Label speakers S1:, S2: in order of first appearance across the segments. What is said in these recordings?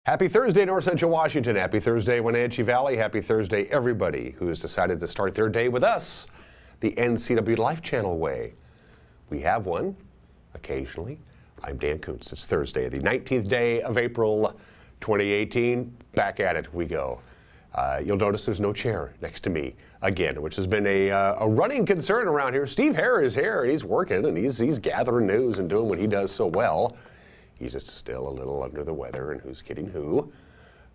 S1: Happy Thursday, North Central Washington. Happy Thursday, Wenatchee Valley. Happy Thursday, everybody who has decided to start their day with us, the NCW Life Channel way. We have one, occasionally. I'm Dan Kuntz. It's Thursday, the 19th day of April, 2018. Back at it we go. You'll notice there's no chair next to me again, which has been a running concern around here. Steve Hare is here, and he's working, and he's gathering news and doing what he does so well. He's just still a little under the weather, and who's kidding who?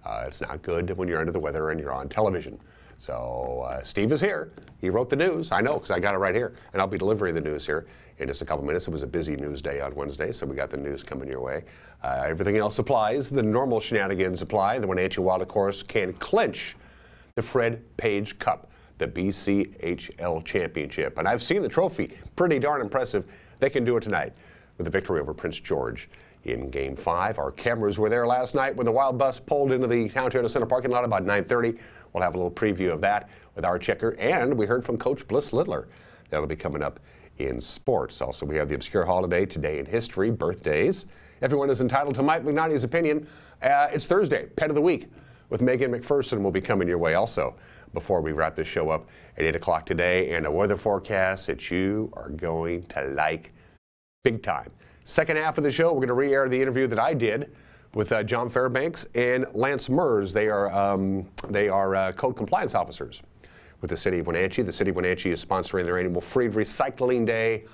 S1: It's not good when you're under the weather and you're on television. So Steve is here. He wrote the news. I know, because I got it right here. And I'll be delivering the news here in just a couple minutes. It was a busy news day on Wednesday, so we got the news coming your way. Everything else applies. The normal shenanigans apply. The Wenatchee Wild, of course, can clinch the Fred Page Cup, the BCHL Championship. And I've seen the trophy. Pretty darn impressive. They can do it tonight with a victory over Prince George in Game 5. Our cameras were there last night when the Wild bus pulled into the Town Toyota Center parking lot about 9:30. We'll have a little preview of that with our checker. And we heard from Coach Bliss Littler. That'll be coming up in sports. Also, we have the obscure holiday, today in history, birthdays. Everyone is entitled to Mike McNally's opinion. It's Thursday, Pet of the Week with Megan McPherson will be coming your way also before we wrap this show up at 8 o'clock today. And a weather forecast that you are going to like big time. Second half of the show, we're going to re-air the interview that I did with John Fairbanks and Lance Mers. They are code compliance officers with the City of Wenatchee. The City of Wenatchee is sponsoring their annual Free Recycling Day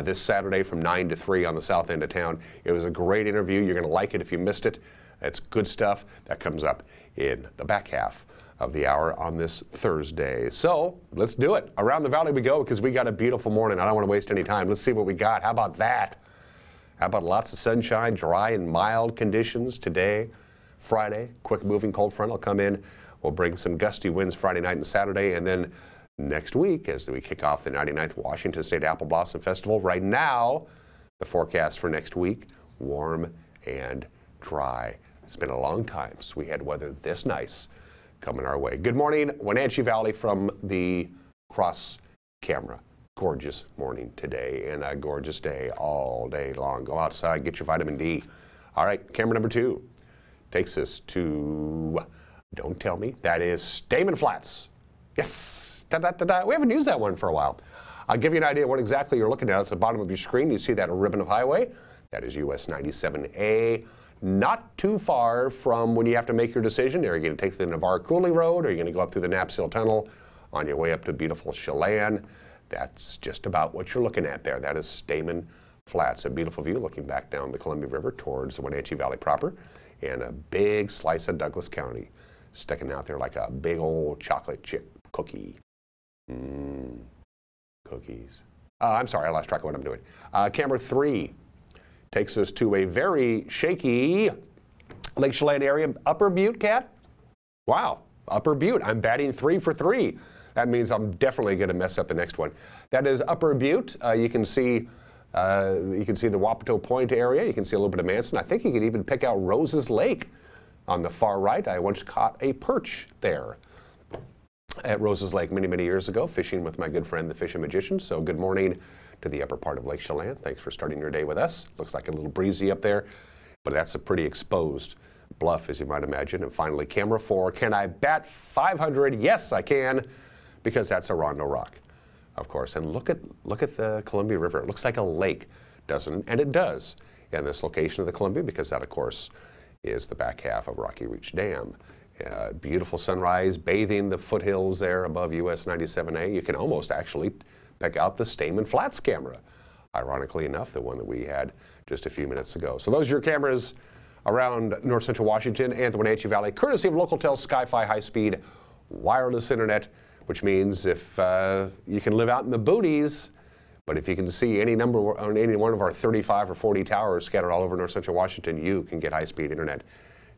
S1: this Saturday from 9 to 3 on the south end of town. It was a great interview. You're going to like it if you missed it. It's good stuff. That comes up in the back half of the hour on this Thursday. So let's do it. Around the valley we go because we got a beautiful morning. I don't want to waste any time. Let's see what we got. How about that? How about lots of sunshine, dry and mild conditions today, Friday. Quick moving cold front will come in. We'll bring some gusty winds Friday night and Saturday. And then next week, as we kick off the 99th Washington State Apple Blossom Festival, right now, the forecast for next week, warm and dry. It's been a long time since we had weather this nice coming our way. Good morning, Wenatchee Valley from the cross camera. Gorgeous morning today and a gorgeous day all day long. Go outside, get your vitamin D. All right, camera number 2 takes us to, don't tell me, that is Stayman Flats. Yes, da-da-da-da. We haven't used that one for a while. I'll give you an idea what exactly you're looking at the bottom of your screen. You see that ribbon of highway? That is US 97A. Not too far from when you have to make your decision. Are you going to take the Navarre Cooley Road? Or are you going to go up through the Knaps Hill Tunnel on your way up to beautiful Chelan? That's just about what you're looking at there. That is Stayman Flats, a beautiful view looking back down the Columbia River towards the Wenatchee Valley proper, and a big slice of Douglas County sticking out there like a big old chocolate chip cookie. Cookies. I'm sorry, I lost track of what I'm doing. Camera 3 takes us to a very shaky Lake Chelan area. Upper Butte, Cat? Wow, Upper Butte. I'm batting 3 for 3. That means I'm definitely going to mess up the next one. That is Upper Butte. You can see the Wapato Point area. You can see a little bit of Manson. I think you can even pick out Rose's Lake on the far right. I once caught a perch there at Rose's Lake many, many years ago, fishing with my good friend, the Fishing Magician. So good morning to the upper part of Lake Chelan. Thanks for starting your day with us. Looks like a little breezy up there, but that's a pretty exposed bluff, as you might imagine. And finally, camera 4. Can I bat 500? Yes, I can, because that's a Rondo Rock, of course. And look at the Columbia River. It looks like a lake, doesn't it? And it does in this location of the Columbia, because that, of course, is the back half of Rocky Reach Dam. Beautiful sunrise bathing the foothills there above US 97A. You can almost actually pick out the Stayman Flats camera, ironically enough, the one that we had just a few minutes ago. So those are your cameras around North Central Washington and the Wenatchee Valley, courtesy of Localtel's Sky-Fi high-speed wireless internet, which means if you can live out in the booties, but if you can see any number on any one of our 35 or 40 towers scattered all over North Central Washington, you can get high-speed internet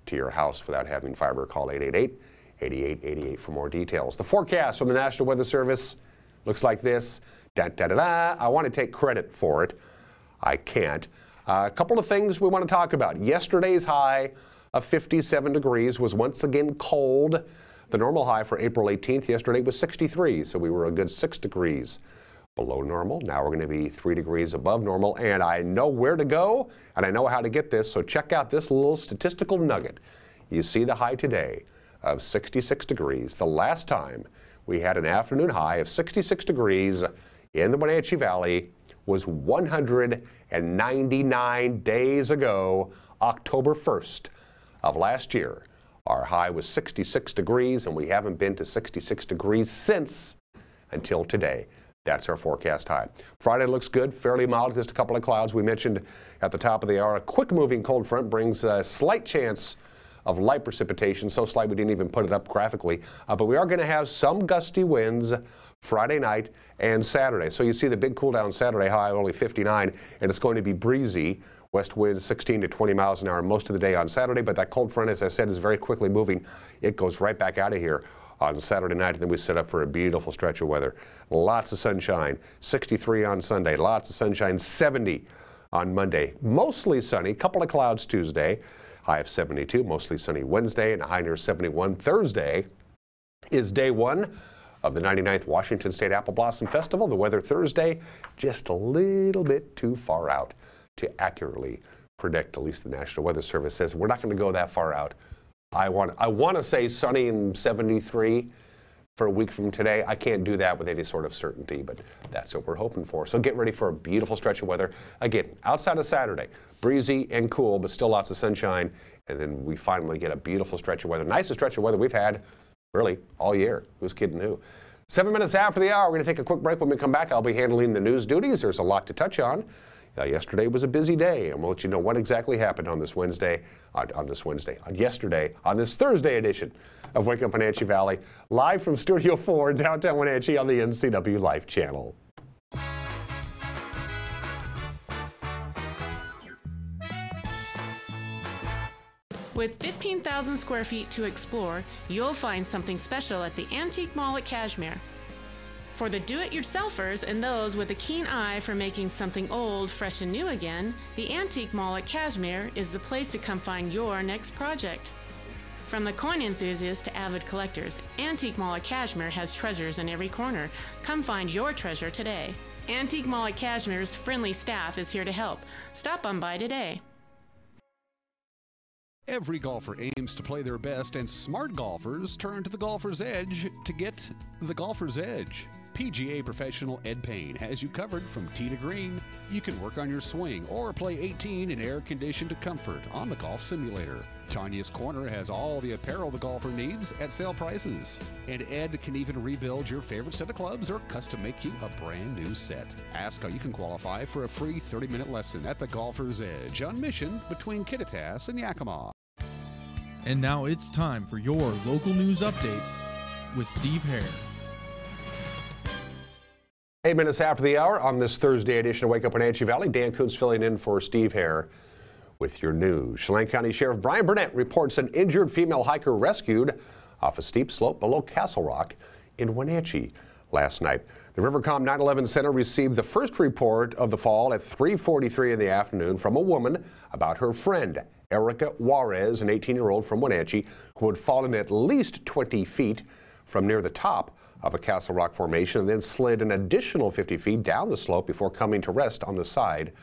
S1: to your house without having fiber. Call 888-8888 for more details. The forecast from the National Weather Service looks like this. Da-da-da-da. I want to take credit for it. I can't. A couple of things we want to talk about. Yesterday's high of 57 degrees was once again cold. The normal high for April 18th yesterday was 63, so we were a good 6 degrees below normal. Now we're going to be 3 degrees above normal, and I know where to go, and I know how to get this, so check out this little statistical nugget. You see the high today of 66 degrees. The last time we had an afternoon high of 66 degrees in the Wenatchee Valley was 199 days ago, October 1st of last year. Our high was 66 degrees, and we haven't been to 66 degrees since until today. That's our forecast high. Friday looks good, fairly mild, just a couple of clouds. We mentioned at the top of the hour, a quick-moving cold front brings a slight chance of light precipitation, so slight we didn't even put it up graphically. But we are going to have some gusty winds Friday night and Saturday. So you see the big cool down Saturday, high only 59, and it's going to be breezy. West winds 16 to 20 miles an hour most of the day on Saturday, but that cold front, as I said, is very quickly moving. It goes right back out of here on Saturday night, and then we set up for a beautiful stretch of weather. Lots of sunshine, 63 on Sunday, lots of sunshine, 70 on Monday. Mostly sunny, couple of clouds Tuesday, high of 72, mostly sunny Wednesday, and a high near 71. Thursday is day one of the 99th Washington State Apple Blossom Festival. The weather Thursday, just a little bit too far out to accurately predict. At least the National Weather Service says we're not going to go that far out. I want to say sunny and 73 for a week from today. I can't do that with any sort of certainty, but that's what we're hoping for. So get ready for a beautiful stretch of weather. Again, outside of Saturday, breezy and cool, but still lots of sunshine. And then we finally get a beautiful stretch of weather. Nicest stretch of weather we've had really all year. Who's kidding who? 7 minutes after the hour, we're going to take a quick break. When we come back, I'll be handling the news duties. There's a lot to touch on. Yesterday was a busy day, and we'll let you know what exactly happened on this Thursday edition of Wake Up Wenatchee Valley, live from Studio 4 in downtown Wenatchee on the NCW Life channel.
S2: With 15,000 square feet to explore, you'll find something special at the Antique Mall at Cashmere. For the do-it-yourselfers and those with a keen eye for making something old fresh and new again, the Antique Mall at Cashmere is the place to come find your next project. From the coin enthusiasts to avid collectors, Antique Mall at Cashmere has treasures in every corner. Come find your treasure today. Antique Mall at Cashmere's friendly staff is here to help. Stop on by today.
S3: Every golfer aims to play their best, and smart golfers turn to the golfer's edge to get the golfer's edge. PGA professional Ed Payne has you covered from tee to green. You can work on your swing or play 18 in air-conditioned comfort on the golf simulator. Tanya's Corner has all the apparel the golfer needs at sale prices. And Ed can even rebuild your favorite set of clubs or custom make you a brand new set. Ask how you can qualify for a free 30-minute lesson at the Golfer's Edge on Mission between Kittitas and Yakima.
S4: And now it's time for your local news update with Steve Hare.
S1: 8 minutes after the hour on this Thursday edition of Wake Up Wenatchee Valley, Dan Kuntz filling in for Steve Hare with your news. Chelan County Sheriff Brian Burnett reports an injured female hiker rescued off a steep slope below Castle Rock in Wenatchee last night. The Rivercom 911 Center received the first report of the fall at 3:43 in the afternoon from a woman about her friend, Erica Juarez, an 18-year-old from Wenatchee, who had fallen at least 20 feet from near the top of a Castle Rock formation and then slid an additional 50 feet down the slope before coming to rest on the side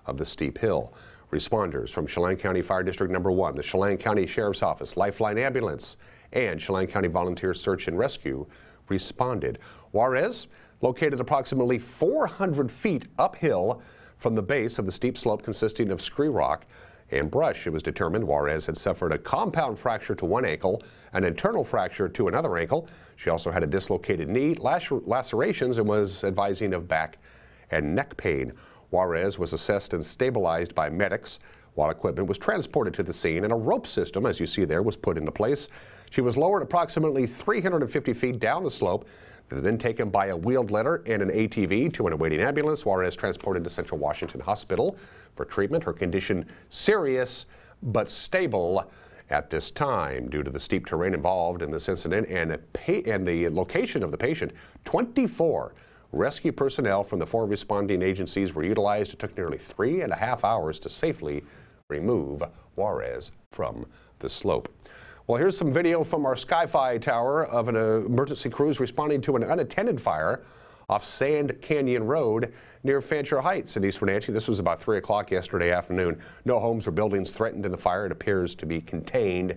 S1: of the steep hill. Responders from Chelan County Fire District Number 1, the Chelan County Sheriff's Office, Lifeline Ambulance, and Chelan County Volunteer Search and Rescue responded. Juarez, located approximately 400 feet uphill from the base of the steep slope consisting of scree rock and brush. It was determined Juarez had suffered a compound fracture to one ankle, an internal fracture to another ankle. She also had a dislocated knee, lacerations, and was advising of back and neck pain. Juarez was assessed and stabilized by medics while equipment was transported to the scene, and a rope system, as you see there, was put into place. She was lowered approximately 350 feet down the slope, then taken by a wheeled litter and an ATV to an awaiting ambulance. Juarez transported to Central Washington Hospital for treatment. Her condition serious but stable at this time. Due to the steep terrain involved in this incident and the location of the patient, 24 rescue personnel from the 4 responding agencies were utilized. It took nearly 3.5 hours to safely remove Juarez from the slope. Well, here's some video from our Sky-Fi tower of an emergency crews responding to an unattended fire off Sand Canyon Road near Fancher Heights in East Wenatchee. This was about 3 o'clock yesterday afternoon. No homes or buildings threatened in the fire. It appears to be contained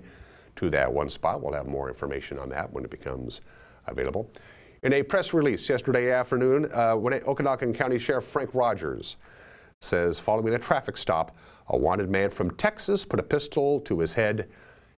S1: to that one spot. We'll have more information on that when it becomes available. In a press release yesterday afternoon, Okanagan County Sheriff Frank Rogers says following a traffic stop, a wanted man from Texas put a pistol to his head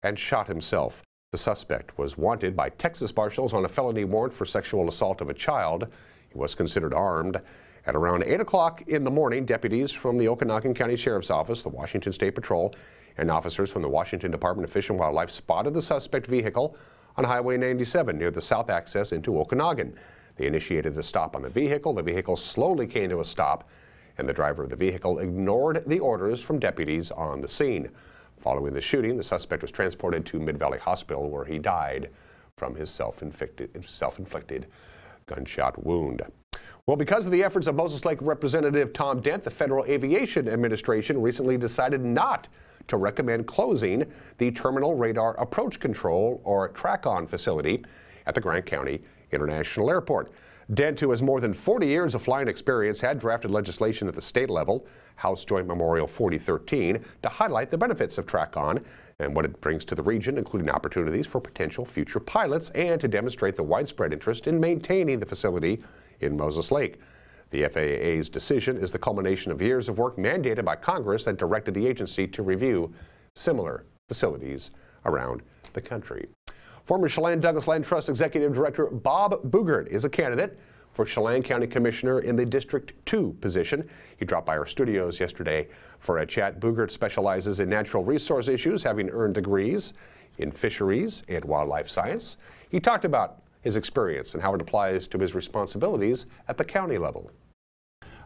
S1: and shot himself. The suspect was wanted by Texas marshals on a felony warrant for sexual assault of a child. He was considered armed. At around 8 o'clock in the morning, deputies from the Okanagan County Sheriff's Office, the Washington State Patrol, and officers from the Washington Department of Fish and Wildlife spotted the suspect vehicle on Highway 97 near the south access into Okanagan. They initiated a stop on the vehicle. The vehicle slowly came to a stop, and the driver of the vehicle ignored the orders from deputies on the scene. Following the shooting, the suspect was transported to Mid-Valley Hospital, where he died from his self-inflicted gunshot wound. Well, because of the efforts of Moses Lake Representative Tom Dent, the Federal Aviation Administration recently decided not to recommend closing the Terminal Radar Approach Control, or TRACON, facility at the Grant County International Airport. Dent, who has more than 40 years of flying experience, had drafted legislation at the state level, House Joint Memorial 4013, to highlight the benefits of TRACON and what it brings to the region, including opportunities for potential future pilots, and to demonstrate the widespread interest in maintaining the facility in Moses Lake. The FAA's decision is the culmination of years of work mandated by Congress that directed the agency to review similar facilities around the country. Former Chelan Douglas Land Trust Executive Director Bob Boogert is a candidate for Chelan County Commissioner in the District 2 position. He dropped by our studios yesterday for a chat. Boogert specializes in natural resource issues, having earned degrees in fisheries and wildlife science. He talked about his experience and how it applies to his responsibilities at the county level.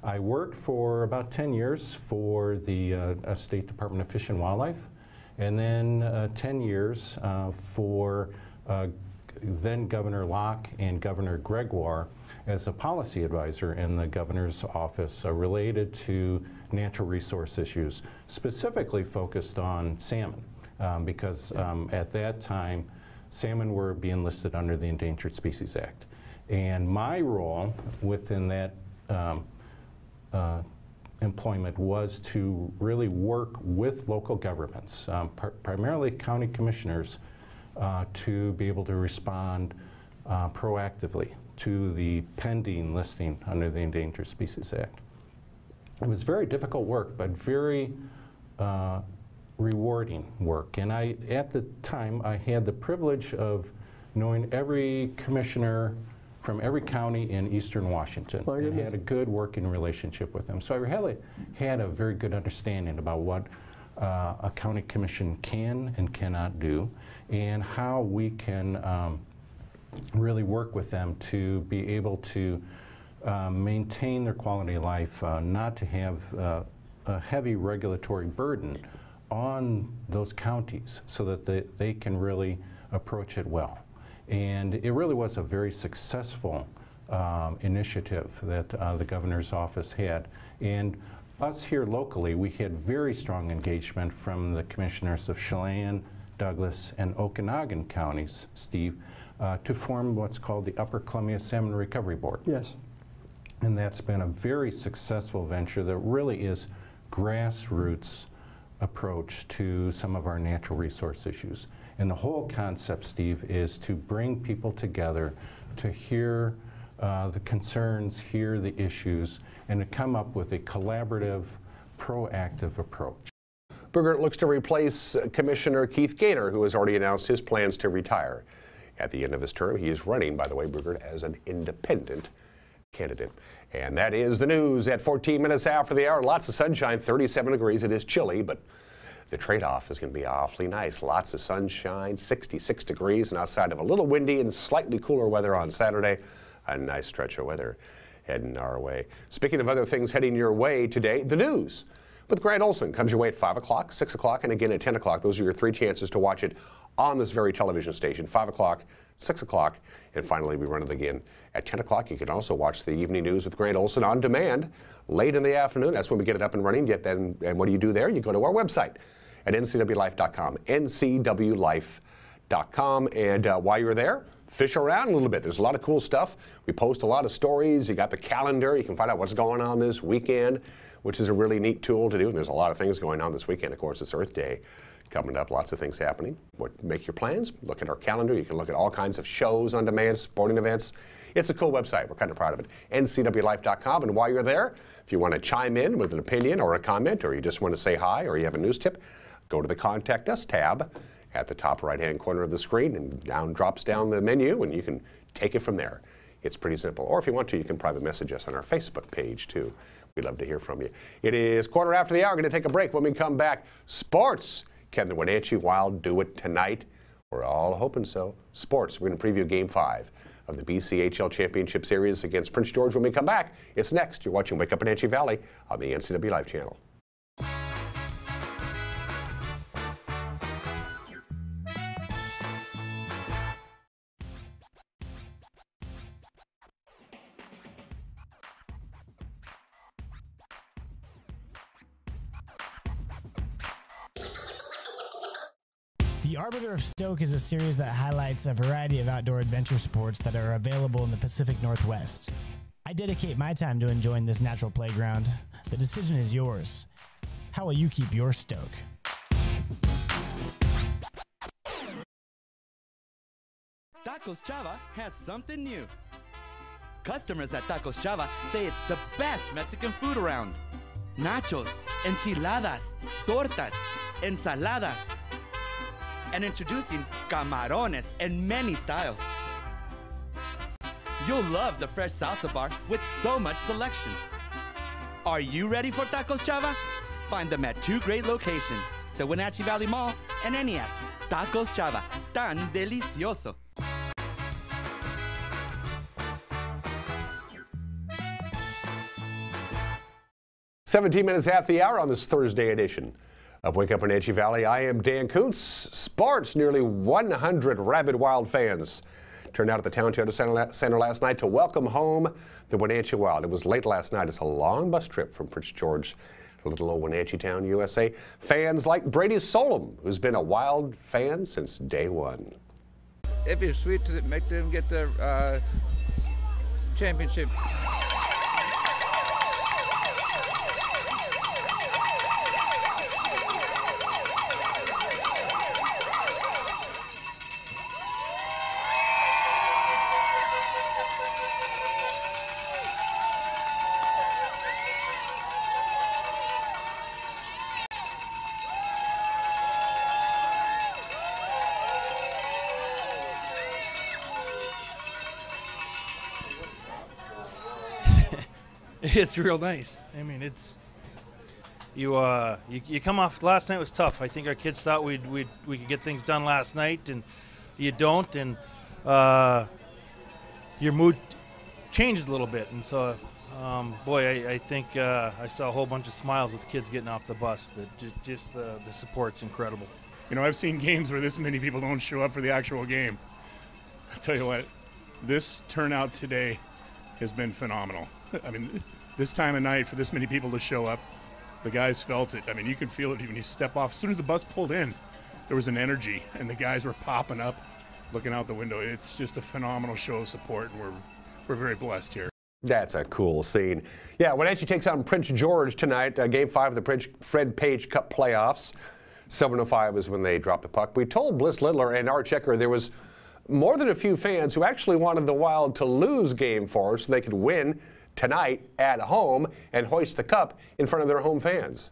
S5: I worked for about 10 years for the State Department of Fish and Wildlife, and then 10 years for then Governor Locke and Governor Gregoire as a policy advisor in the governor's office related to natural resource issues, specifically focused on salmon, because at that time salmon were being listed under the Endangered Species Act. And my role within that employment was to really work with local governments, primarily county commissioners, to be able to respond proactively to the pending listing under the Endangered Species Act. It was very difficult work, but very rewarding work. And at the time, I had the privilege of knowing every commissioner from every county in eastern Washington, and had a good working relationship with them. So I really had a very good understanding about what a county commission can and cannot do, and how we can really work with them to be able to maintain their quality of life, not to have a heavy regulatory burden on those counties, so that they can really approach it well. And it really was a very successful initiative that the governor's office had. And us here locally, we had very strong engagement from the commissioners of Chelan, Douglas, and Okanagan counties, Steve, to form what's called the Upper Columbia Salmon Recovery Board.
S6: Yes.
S5: And that's been a very successful venture that really is grassroots approach to some of our natural resource issues. And the whole concept, Steve, is to bring people together to hear the concerns, hear the issues, and to come up with a collaborative, proactive approach.
S1: Boogert looks to replace Commissioner Keith Gaynor, who has already announced his plans to retire at the end of his term. He is running, by the way, Boogert, as an independent candidate. And that is the news at 14 minutes after the hour. Lots of sunshine, 37 degrees. It is chilly, but the trade-off is going to be awfully nice. Lots of sunshine, 66 degrees, and outside of a little windy and slightly cooler weather on Saturday, a nice stretch of weather heading our way. Speaking of other things heading your way today, the news with Grant Olson comes your way at 5 o'clock, 6 o'clock, and again at 10 o'clock. Those are your three chances to watch it on this very television station, 5 o'clock, 6 o'clock, and finally we run it again at 10 o'clock. You can also watch the evening news with Grant Olson on demand late in the afternoon. That's when we get it up and running. And what do you do there? You go to our website at ncwlife.com, ncwlife.com. And while you're there, fish around a little bit. There's a lot of cool stuff. We post a lot of stories. You got the calendar. You can find out what's going on this weekend, which is a really neat tool to do. And there's a lot of things going on this weekend. Of course, it's Earth Day coming up. Lots of things happening. Make your plans. Look at our calendar. You can look at all kinds of shows on demand, sporting events. It's a cool website. We're kind of proud of it. ncwlife.com. And while you're there, if you want to chime in with an opinion or a comment, or you just want to say hi, or you have a news tip, go to the Contact Us tab at the top right-hand corner of the screen, and drops down the menu, and you can take it from there. It's pretty simple. Or if you want to, you can private message us on our Facebook page, too. We'd love to hear from you. It is 1/4 after the hour. We're going to take a break. When we come back, sports. Can the Wenatchee Wild do it tonight? We're all hoping so. Sports. We're going to preview Game 5 of the BCHL Championship Series against Prince George. When we come back, it's next. You're watching Wake Up Wenatchee Valley on the NCW Live channel.
S6: The Arbiter of Stoke is a series that highlights a variety of outdoor adventure sports that are available in the Pacific Northwest. I dedicate my time to enjoying this natural playground. The decision is yours. How will you keep your Stoke?
S7: Tacos Chava has something new. Customers at Tacos Chava say it's the best Mexican food around. Nachos, enchiladas, tortas, ensaladas, and introducing camarones in many styles. You'll love the fresh salsa bar with so much selection. Are you ready for Tacos Chava? Find them at 2 great locations, the Wenatchee Valley Mall and Eniac. Tacos Chava, tan delicioso.
S1: "17 minutes after the hour on this Thursday edition of Wake Up Wenatchee Valley. I am Dan Kuntz. Sports. Nearly 100 rabid Wild fans turned out at the Town Theater Center last night to welcome home the Wenatchee Wild. It was late last night. It's a long bus trip from Prince George to little old Wenatchee Town, USA. Fans like Brady Solom, who's been a Wild fan since day one.
S8: It'd be sweet to make them get their championship.
S9: It's real nice. I mean, it's you come off. Last night was tough. I think our kids thought we could get things done last night, and you don't, and your mood changes a little bit. And so, boy, I think I saw a whole bunch of smiles with kids getting off the bus. That just the support's incredible.
S10: You know, I've seen games where this many people don't show up for the actual game. I tell you what, this turnout today has been phenomenal. I mean, this time of night for this many people to show up, the guys felt it. I mean, you could feel it even you step off. As soon as the bus pulled in, there was an energy, and the guys were popping up, looking out the window. It's just a phenomenal show of support, and we're very blessed here.
S1: That's a cool scene. Yeah, Wenatchee takes on Prince George tonight, Game 5 of the Fred Page Cup playoffs. 7:05 is when they drop the puck. We told Bliss Littler and Art Checker there was more than a few fans who actually wanted the Wild to lose Game 4 so they could win tonight at home and hoist the cup in front of their home fans.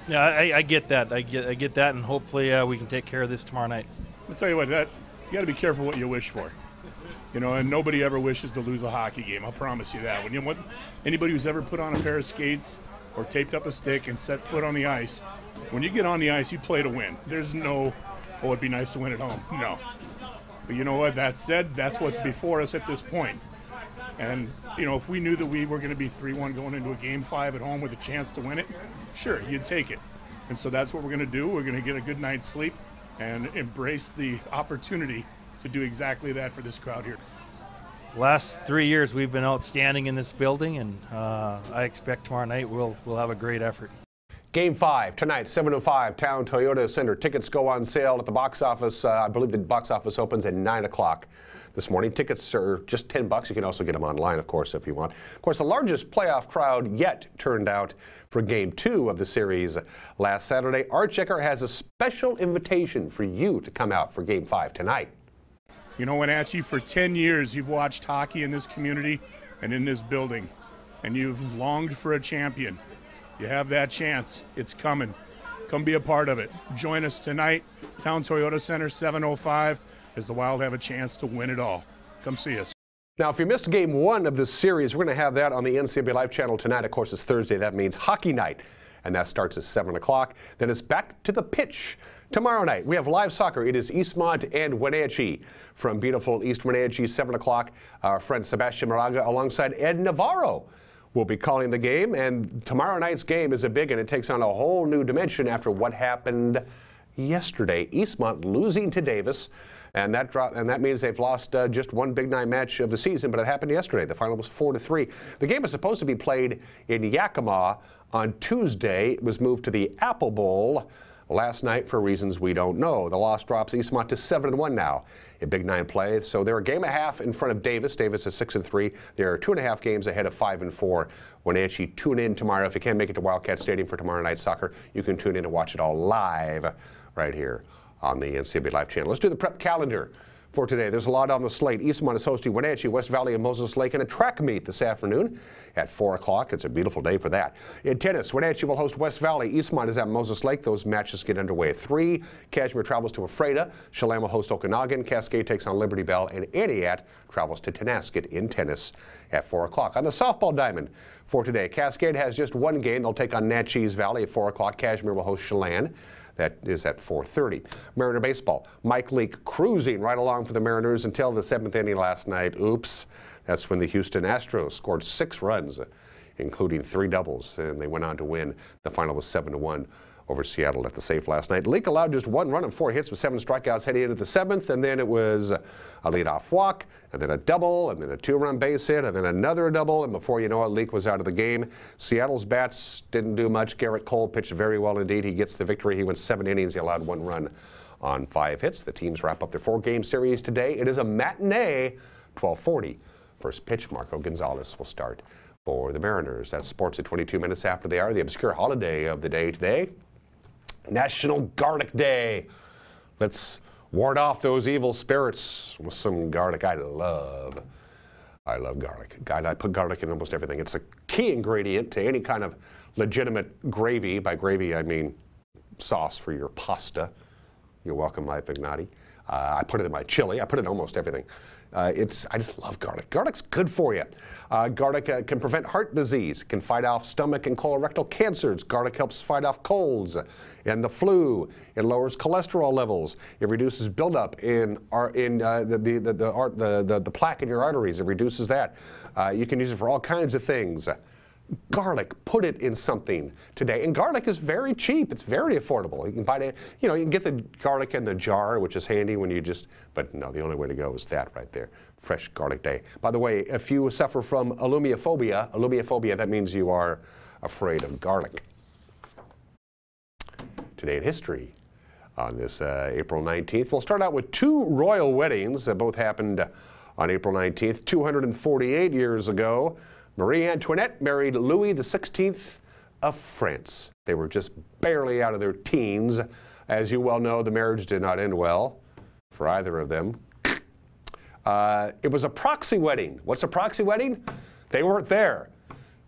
S9: Yeah, I get that. I get that, and hopefully we can take care of this tomorrow night.
S10: I'll tell you what, you got to be careful what you wish for. You know, and nobody ever wishes to lose a hockey game. I'll promise you that. When you want anybody who's ever put on a pair of skates or taped up a stick and set foot on the ice, when you get on the ice, you play to win. There's no, oh, it'd be nice to win at home. No. But you know what? That said, that's what's before us at this point. And, you know, if we knew that we were going to be 3-1 going into a Game 5 at home with a chance to win it, sure, you'd take it. And so that's what we're going to do. We're going to get a good night's sleep and embrace the opportunity to do exactly that for this crowd here.
S9: Last 3 years we've been outstanding in this building, and I expect tomorrow night we'll have a great effort.
S1: Game 5 tonight, 7:05, Town Toyota Center. Tickets go on sale at the box office. I believe the box office opens at 9 o'clock this morning. Tickets are just $10. You can also get them online, of course, if you want. Of course, the largest playoff crowd yet turned out for Game 2 of the series last Saturday. Art Checker has a special invitation for you to come out for Game 5 tonight.
S10: You know, Wenatchee, for 10 years you've watched hockey in this community and in this building, and you've longed for a champion. You have that chance. It's coming. Come be a part of it. Join us tonight, Town Toyota Center, 7:05, as the Wild have a chance to win it all. Come see us.
S1: Now, if you missed Game 1 of this series, we're going to have that on the NCAA Live channel tonight. Of course, it's Thursday. That means hockey night, and that starts at 7 o'clock. Then it's back to the pitch. Tomorrow night, we have live soccer. It is Eastmont and Wenatchee. From beautiful East Wenatchee, 7 o'clock, our friend Sebastian Moraga alongside Ed Navarro will be calling the game. And tomorrow night's game is a big one. It takes on a whole new dimension after what happened yesterday. Eastmont losing to Davis. And that means they've lost just one Big Nine match of the season, but it happened yesterday. The final was 4-3. The game was supposed to be played in Yakima on Tuesday. It was moved to the Apple Bowl last night for reasons we don't know. The loss drops Eastmont to 7-1 now in Big Nine play. So they're a game and a half in front of Davis. Davis is 6-3. They're 2.5 games ahead of 5-4. Wenatchee, tune in tomorrow. If you can't make it to Wildcat Stadium for tomorrow night's soccer, you can tune in and watch it all live right here on the NCAA Live channel. Let's do the prep calendar for today. There's a lot on the slate. Eastmont is hosting Wenatchee, West Valley, and Moses Lake in a track meet this afternoon at 4 o'clock. It's a beautiful day for that. In tennis, Wenatchee will host West Valley. Eastmont is at Moses Lake. Those matches get underway at 3. Kashmir travels to Ephrata. Chelan will host Okanagan. Cascade takes on Liberty Bell. And Aniat travels to Tenasket in tennis at 4 o'clock. On the softball diamond for today, Cascade has just one game. They'll take on Natchez Valley at 4 o'clock. Kashmir will host Chelan. That is at 4:30. Mariner baseball. Mike Leake cruising right along for the Mariners until the 7th inning last night. Oops. That's when the Houston Astros scored 6 runs, including 3 doubles, and they went on to win. The final was 7-1 over Seattle at the safe last night. Leake allowed just 1 run and 4 hits with 7 strikeouts heading into the 7th, and then it was a leadoff walk, and then a double, and then a 2-run base hit, and then another double, and before you know it, Leake was out of the game. Seattle's bats didn't do much. Garrett Cole pitched very well indeed. He gets the victory. He went 7 innings. He allowed 1 run on 5 hits. The teams wrap up their 4-game series today. It is a matinee, 12:40. First pitch, Marco Gonzalez will start for the Mariners. That's sports at 22 minutes after the hour. The obscure holiday of the day today, National Garlic Day. Let's ward off those evil spirits with some garlic. I love garlic. God, I put garlic in almost everything. It's a key ingredient to any kind of legitimate gravy. By gravy, I mean sauce for your pasta. You're welcome, Mike Vignati. I put it in my chili. I put it in almost everything. I just love garlic. Garlic's good for you. Garlic can prevent heart disease, can fight off stomach and colorectal cancers. Garlic helps fight off colds and the flu. It lowers cholesterol levels. It reduces buildup in the plaque in your arteries. It reduces that. You can use it for all kinds of things. Garlic, put it in something today. And garlic is very cheap. It's very affordable. You can buy it, you can get the garlic in the jar, which is handy when you but no, the only way to go is that right there. Fresh Garlic Day. By the way, if you suffer from alumeophobia, that means you are afraid of garlic. Today in history on this April 19th. We'll start out with 2 royal weddings that both happened on April 19th. 248 years ago, Marie Antoinette married Louis XVI of France. They were just barely out of their teens. As you well know, the marriage did not end well for either of them. It was a proxy wedding. What's a proxy wedding? They weren't there.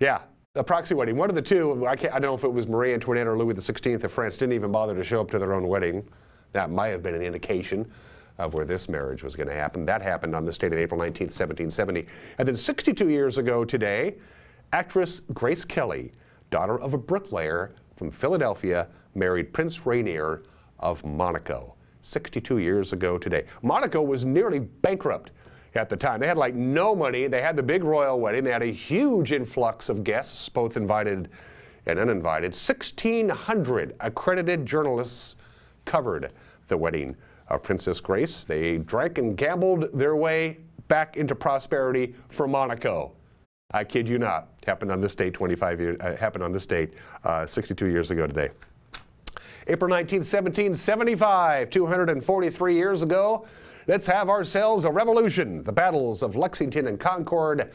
S1: Yeah, a proxy wedding. One of the two, I don't know if it was Marie Antoinette or Louis XVI of France, didn't even bother to show up to their own wedding. That might have been an indication of where this marriage was going to happen. That happened on this date of April 19th, 1770. And then 62 years ago today, actress Grace Kelly, daughter of a bricklayer from Philadelphia, married Prince Rainier of Monaco. 62 years ago today. Monaco was nearly bankrupt at the time. They had like no money. They had the big royal wedding. They had a huge influx of guests, both invited and uninvited. 1,600 accredited journalists covered the wedding of Princess Grace. They drank and gambled their way back into prosperity for Monaco. I kid you not. Happened on this date 62 years ago today. April 19th, 1775, 243 years ago. Let's have ourselves a revolution. The battles of Lexington and Concord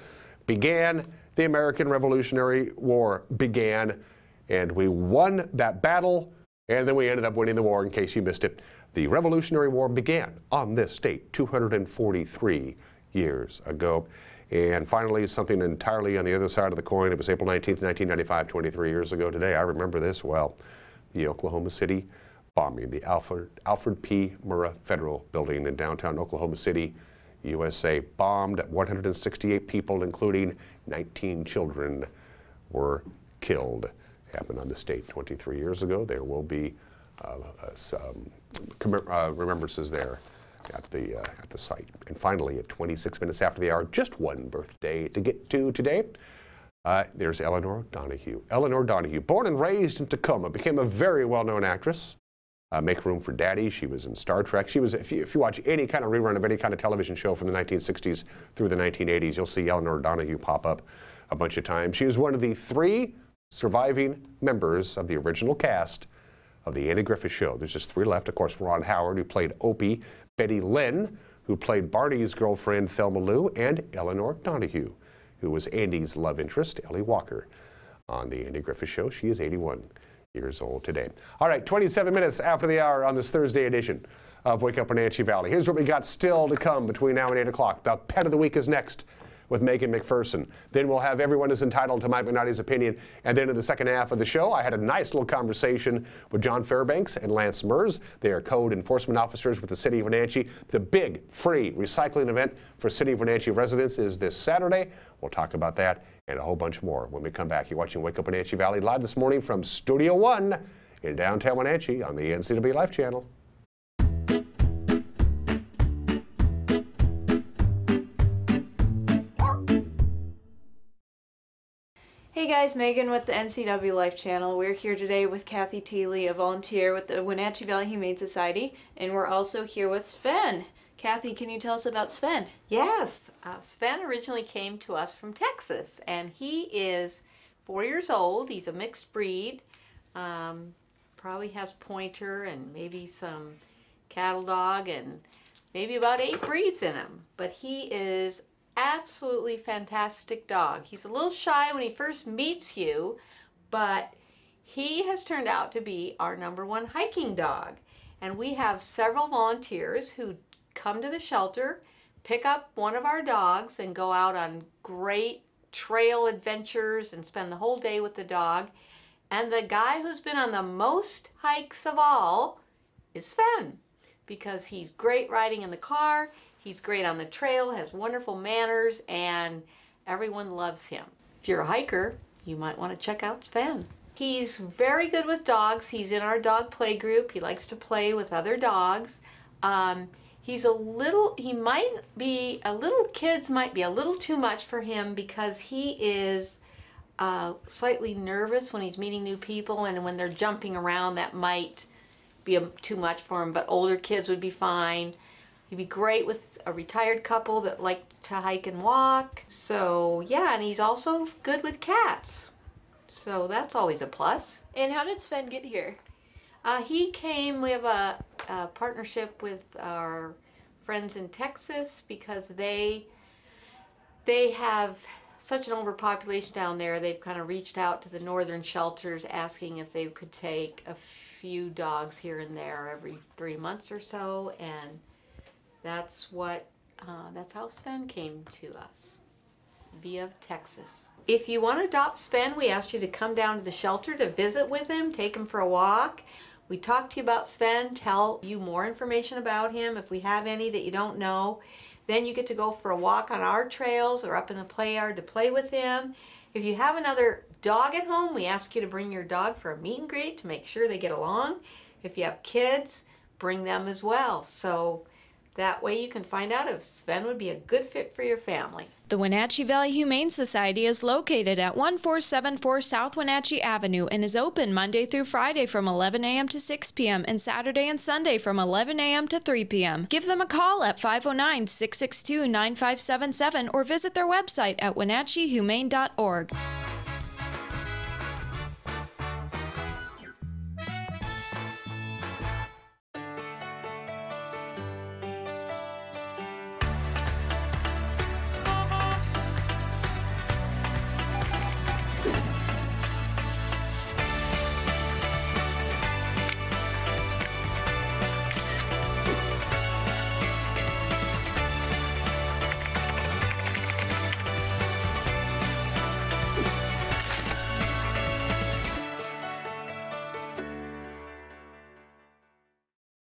S1: began. The American Revolutionary War began, and we won that battle, and then we ended up winning the war, in case you missed it. The Revolutionary War began on this date 243 years ago. And finally, something entirely on the other side of the coin. It was April 19th, 1995, 23 years ago today. I remember this well. The Oklahoma City bombing, the Alfred P. Murrah Federal Building in downtown Oklahoma City, USA, bombed. 168 people, including 19 children, were killed. Happened on this date 23 years ago. There will be some remembrances there at the site. And finally, at 26 minutes after the hour, just one birthday to get to today. There's Elinor Donahue. Elinor Donahue, born and raised in Tacoma, became a very well-known actress. Make Room for Daddy. She was in Star Trek. She was, if you watch any kind of rerun of any kind of television show from the 1960s through the 1980s, you'll see Elinor Donahue pop up a bunch of times. She was one of the 3 surviving members of the original cast of the Andy Griffith Show. There's just 3 left. Of course, Ron Howard, who played Opie, Betty Lynn, who played Barney's girlfriend, Thelma Lou, and Elinor Donahue, who was Andy's love interest, Ellie Walker, on the Andy Griffith Show. She is 81 years old today. All right, 27 minutes after the hour on this Thursday edition of Wake Up Wenatchee Valley. Here's what we got still to come between now and 8 o'clock. The Pet of the Week is next with Megan McPherson. Then we'll have Everyone is Entitled to Mike McNally's Opinion. And then in the second half of the show, I had a nice little conversation with John Fairbanks and Lance Mers. They are code enforcement officers with the City of Wenatchee. The big free recycling event for City of Wenatchee residents is this Saturday. We'll talk about that and a whole bunch more when we come back. You're watching Wake Up Wenatchee Valley live this morning from Studio 1 in downtown Wenatchee on the NCW Life Channel.
S11: Hey guys, Megan with the NCW Life Channel. We're here today with Kathy Teeley, a volunteer with the Wenatchee Valley Humane Society, and we're also here with Sven. Kathy, can you tell us about Sven?
S12: Yes, Sven originally came to us from Texas, and he is 4 years old. He's a mixed breed, probably has pointer and maybe some cattle dog and maybe about 8 breeds in him, but he is absolutely fantastic dog. He's a little shy when he first meets you, but he has turned out to be our #1 hiking dog. And we have several volunteers who come to the shelter, pick up one of our dogs, and go out on great trail adventures and spend the whole day with the dog. And the guy who's been on the most hikes of all is Sven, because he's great riding in the car. He's great on the trail, has wonderful manners, and everyone loves him. If you're a hiker, you might want to check out Sven. He's very good with dogs. He's in our dog play group. He likes to play with other dogs. Kids might be a little too much for him because he is slightly nervous when he's meeting new people, and when they're jumping around, that might be too much for him, but older kids would be fine. He'd be great with a retired couple that like to hike and walk. So yeah, and he's also good with cats. So that's always a plus.
S11: And how did Sven get here?
S12: He came, we have a partnership with our friends in Texas because they have such an overpopulation down there. They've kind of reached out to the northern shelters asking if they could take a few dogs here and there every 3 months or so, and that's how Sven came to us, via Texas. If you want to adopt Sven, we ask you to come down to the shelter to visit with him, take him for a walk. We talk to you about Sven, tell you more information about him if we have any that you don't know. Then you get to go for a walk on our trails or up in the play yard to play with him. If you have another dog at home, we ask you to bring your dog for a meet and greet to make sure they get along. If you have kids, bring them as well. So That way you can find out if Sven would be a good fit for your family.
S11: The Wenatchee Valley Humane Society is located at 1474 South Wenatchee Avenue and is open Monday through Friday from 11 a.m. to 6 p.m. and Saturday and Sunday from 11 a.m. to 3 p.m. Give them a call at 509-662-9577 or visit their website at wenatcheehumane.org.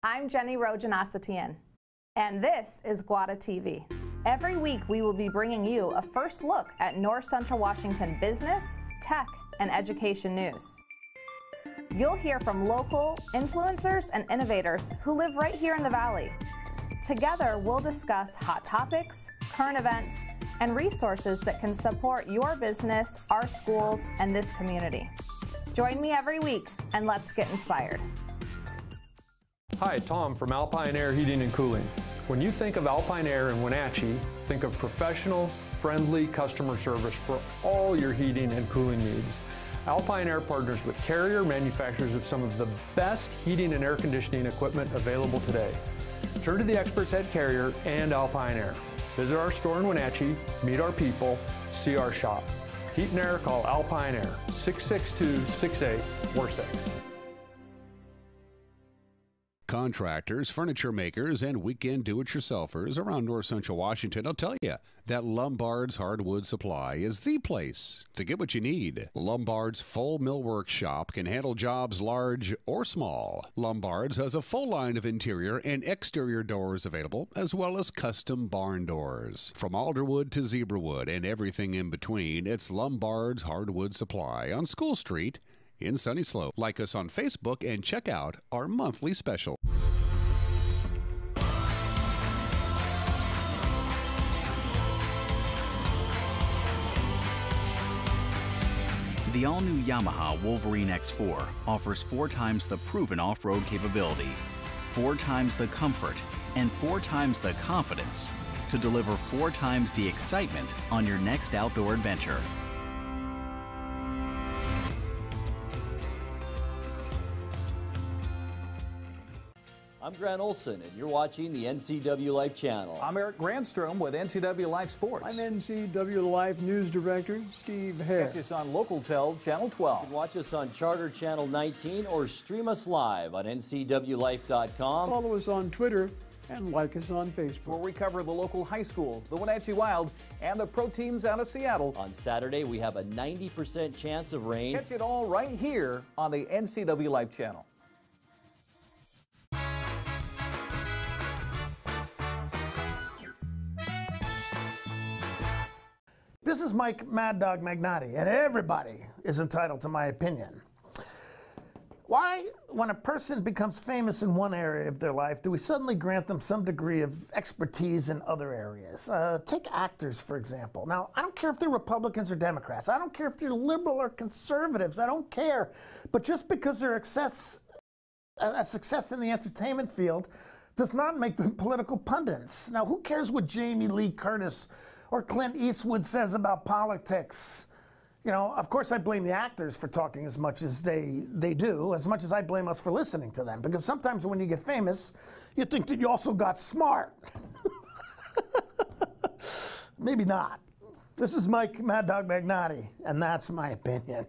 S13: I'm Jenny Rojanasatian, and this is Guada TV. Every week we will be bringing you a first look at North Central Washington business, tech, and education news. You'll hear from local influencers and innovators who live right here in the Valley. Together we'll discuss hot topics, current events, and resources that can support your business, our schools, and this community. Join me every week, and let's get inspired.
S14: Hi, Tom from Alpine Air Heating and Cooling. When you think of Alpine Air in Wenatchee, think of professional, friendly customer service for all your heating and cooling needs. Alpine Air partners with Carrier, manufacturers of some of the best heating and air conditioning equipment available today. Turn to the experts at Carrier and Alpine Air. Visit our store in Wenatchee, meet our people, see our shop. Heat and air, call Alpine Air, 662-6846.
S3: Contractors, furniture makers, and weekend do-it-yourselfers around North Central Washington will tell you that Lombard's Hardwood Supply is the place to get what you need. Lombard's full millwork shop can handle jobs large or small. Lombard's has a full line of interior and exterior doors available, as well as custom barn doors. From alderwood to zebrawood and everything in between, it's Lombard's Hardwood Supply on School Street in Sunny Slope. Like us on Facebook and check out our monthly special.
S15: The all-new Yamaha Wolverine X4 offers 4 times the proven off-road capability, 4 times the comfort, and 4 times the confidence to deliver 4 times the excitement on your next outdoor adventure.
S16: I'm Grant Olson, and you're watching the NCW Life channel.
S17: I'm Eric Grandstrom with NCW Life Sports.
S18: I'm NCW Life News Director Steve Hare.
S17: Catch us on Local-Tel Channel 12.
S16: You can watch us on Charter Channel 19 or stream us live on ncwlife.com.
S18: Follow us on Twitter and like us on Facebook.
S17: Where we cover the local high schools, the Wenatchee Wild, and the pro teams out of Seattle.
S16: On Saturday, we have a 90% chance of rain.
S17: Catch it all right here on the NCW Life channel.
S19: This is Mike Mad Dog Magnotti, and everybody is entitled to my opinion. Why, when a person becomes famous in one area of their life, do we suddenly grant them some degree of expertise in other areas? Take actors, for example. Now, I don't care if they're Republicans or Democrats. I don't care if they're liberal or conservatives. I don't care. But just because they're a success in the entertainment field does not make them political pundits. Now, who cares what Jamie Lee Curtis or Clint Eastwood says about politics? You know, of course I blame the actors for talking as much as they do, as much as I blame us for listening to them. Because sometimes when you get famous, you think that you also got smart. Maybe not. This is Mike Mad Dog Magnotti, and that's my opinion.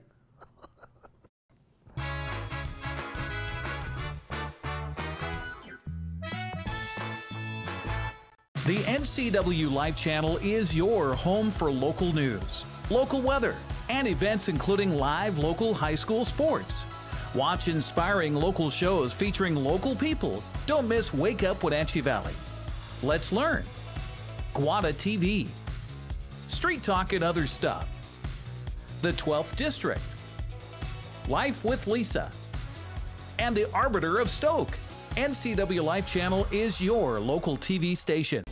S20: The NCW Life channel is your home for local news, local weather, and events including live local high school sports. Watch inspiring local shows featuring local people. Don't miss Wake Up Wenatchee Valley. Let's learn. Guada TV. Street Talk and Other Stuff. The 12th District. Life with Lisa. And the Arbiter of Stoke. NCW Life Channel is your local TV station.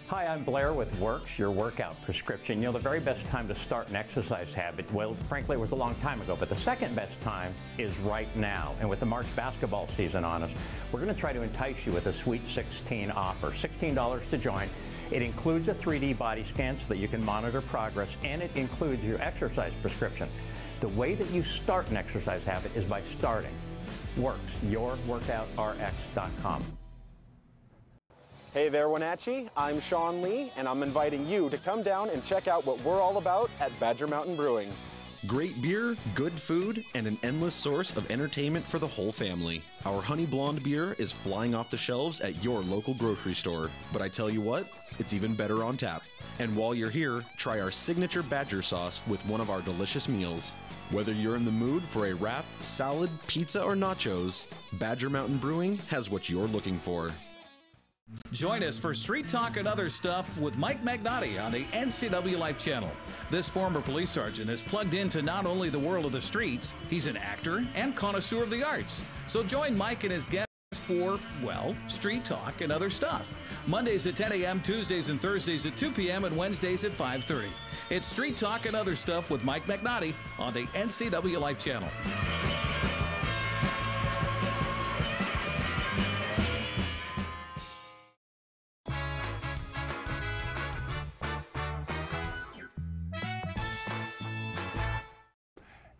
S21: Hi, I'm Blair with Works, your workout prescription. You know, the very best time to start an exercise habit, well, frankly, it was a long time ago, but the second best time is right now. And with the March basketball season on us, we're going to try to entice you with a Sweet 16 offer. $16 to join. It includes a 3D body scan so that you can monitor progress, and it includes your exercise prescription. The way that you start an exercise habit is by starting. Works, yourworkoutrx.com.
S22: Hey there, Wenatchee. I'm Sean Lee, and I'm inviting you to come down and check out what we're all about at Badger Mountain Brewing.
S23: Great beer, good food, and an endless source of entertainment for the whole family. Our Honey Blonde beer is flying off the shelves at your local grocery store. But I tell you what, it's even better on tap. And while you're here, try our signature Badger sauce with one of our delicious meals. Whether you're in the mood for a wrap, salad, pizza, or nachos, Badger Mountain Brewing has what you're looking for.
S20: Join us for Street Talk and Other Stuff with Mike Magnotti on the NCW Life Channel. This former police sergeant is plugged into not only the world of the streets, he's an actor and connoisseur of the arts. So join Mike and his guests for, well, Street Talk and Other Stuff. Mondays at 10 a.m., Tuesdays and Thursdays at 2 p.m., and Wednesdays at 5:30. It's Street Talk and Other Stuff with Mike Magnotti on the NCW Life Channel.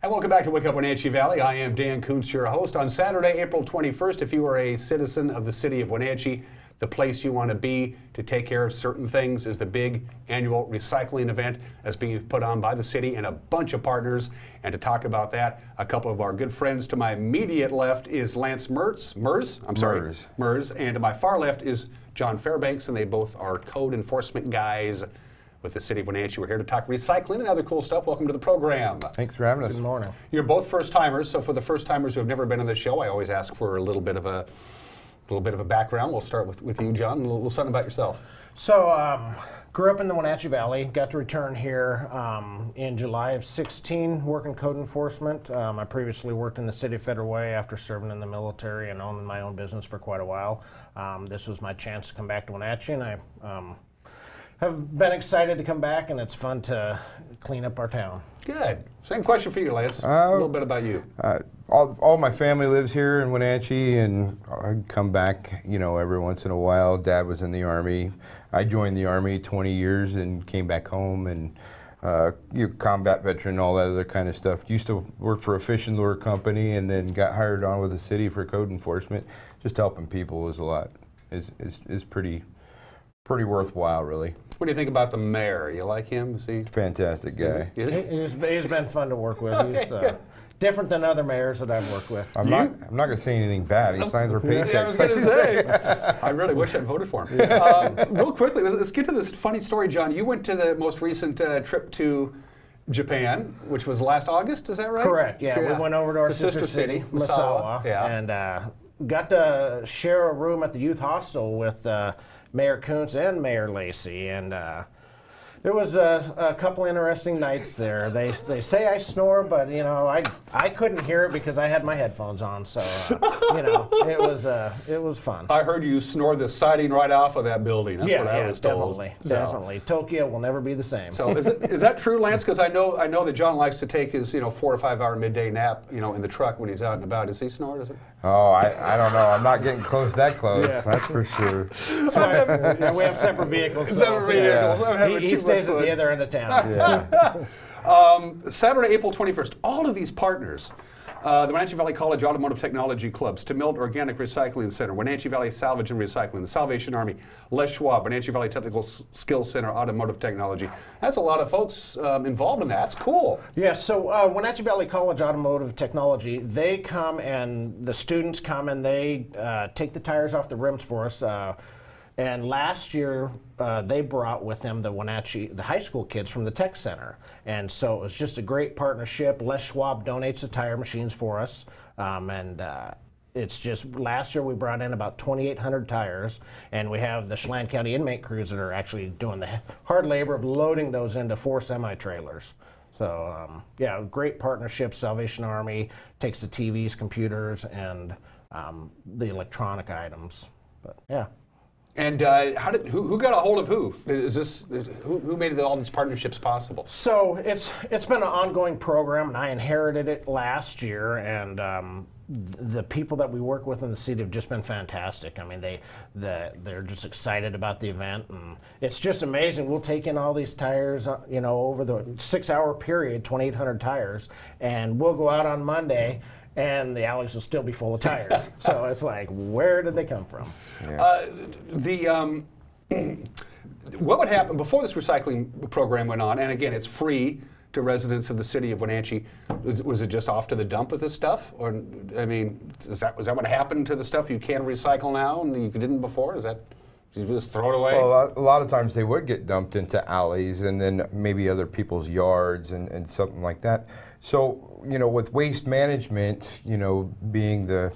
S1: And welcome back to Wake Up Wenatchee Valley. I am Dan Kuntz, your host. On Saturday, April 21st, if you are a citizen of the city of Wenatchee, the place you want to be to take care of certain things is the big annual recycling event that's being put on by the city and a bunch of partners. And to talk about that, a couple of our good friends. To my immediate left is Lance Mers, and to my far left is John Fairbanks, and they both are code enforcement guys with the city of Wenatchee. We're here to talk recycling and other cool stuff. Welcome to the program.
S24: Thanks for having us.
S5: Good morning.
S1: You're both first timers, so for the first timers who have never been on the show, I always ask for a little bit of a background. We'll start with you, John. A little something about yourself.
S25: So, grew up in the Wenatchee Valley. Got to return here in July of 16, working code enforcement. I previously worked in the city of Federal Way after serving in the military and owning my own business for quite a while. This was my chance to come back to Wenatchee, and I have been excited to come back, and it's fun to clean up our town.
S1: Good. Same question for you, Lance. A little bit about you.
S24: All my family lives here in Wenatchee, and I come back, you know, every once in a while. Dad was in the Army. I joined the Army 20 years and came back home, and combat veteran, all that other kind of stuff. Used to work for a fish and lure company, and then got hired on with the city for code enforcement. Just helping people is pretty worthwhile, really.
S1: What do you think about the mayor? You like him? Is he
S24: fantastic guy?
S25: He's been fun to work with. He's different than other mayors that I've worked with.
S24: I'm not going to say anything bad. He signs our paychecks.
S1: Yeah, I was going to say. I really wish I'd voted for him. Real quickly, let's get to this funny story, John. You went to the most recent trip to Japan, which was last August. Is that right?
S25: Correct. Yeah, we went over to our sister city, Misawa, and got to share a room at the youth hostel with Mayor Kuntz and Mayor Lacey, and there was a couple interesting nights there. They say I snore, but you know I couldn't hear it because I had my headphones on. So you know it was fun.
S1: I heard you snore the siding right off of that building. That's what I was told.
S25: Definitely. Tokyo will never be the same.
S1: So is that true, Lance? Because I know that John likes to take his 4 or 5 hour midday nap in the truck when he's out and about. Does he snore?
S24: Oh, I don't know. I'm not getting that close. Yeah. That's for sure.
S25: So we have separate vehicles.
S1: Separate vehicles.
S25: He stays at the other end of town.
S1: Yeah. Saturday, April 21st. All of these partners. The Wenatchee Valley College Automotive Technology Clubs, Tamilt Organic Recycling Center, Wenatchee Valley Salvage and Recycling, the Salvation Army, Les Schwab, Wenatchee Valley Technical Skills Center, Automotive Technology. That's a lot of folks involved in that. That's cool.
S25: Yeah, so Wenatchee Valley College Automotive Technology, they come and the students come and they take the tires off the rims for us. And last year, they brought with them the high school kids from the tech center. And so it was just a great partnership. Les Schwab donates the tire machines for us. It's just, last year we brought in about 2,800 tires, and we have the Chelan County inmate crews that are actually doing the hard labor of loading those into 4 semi-trailers. So, yeah, great partnership. Salvation Army takes the TVs, computers, and the electronic items. But yeah.
S1: And who got a hold of who? Is this who made all these partnerships possible?
S25: So it's been an ongoing program, and I inherited it last year, and the people that we work with in the city have just been fantastic. I mean, they're just excited about the event, and it's just amazing. We'll take in all these tires, you know, over the 6-hour period, 2,800 tires, and we'll go out on Monday, and the alleys will still be full of tires. So it's like, where did they come from?
S1: Yeah. What would happen before this recycling program went on? And again, it's free to residents of the city of Wenatchee. Was it just off to the dump with this stuff? Or, I mean, was that what happened to the stuff you can recycle now and you didn't before? Is that, you just throw it away?
S24: Well, a lot of times they would get dumped into alleys and then maybe other people's yards and something like that. So, you know, with waste management, you know, being the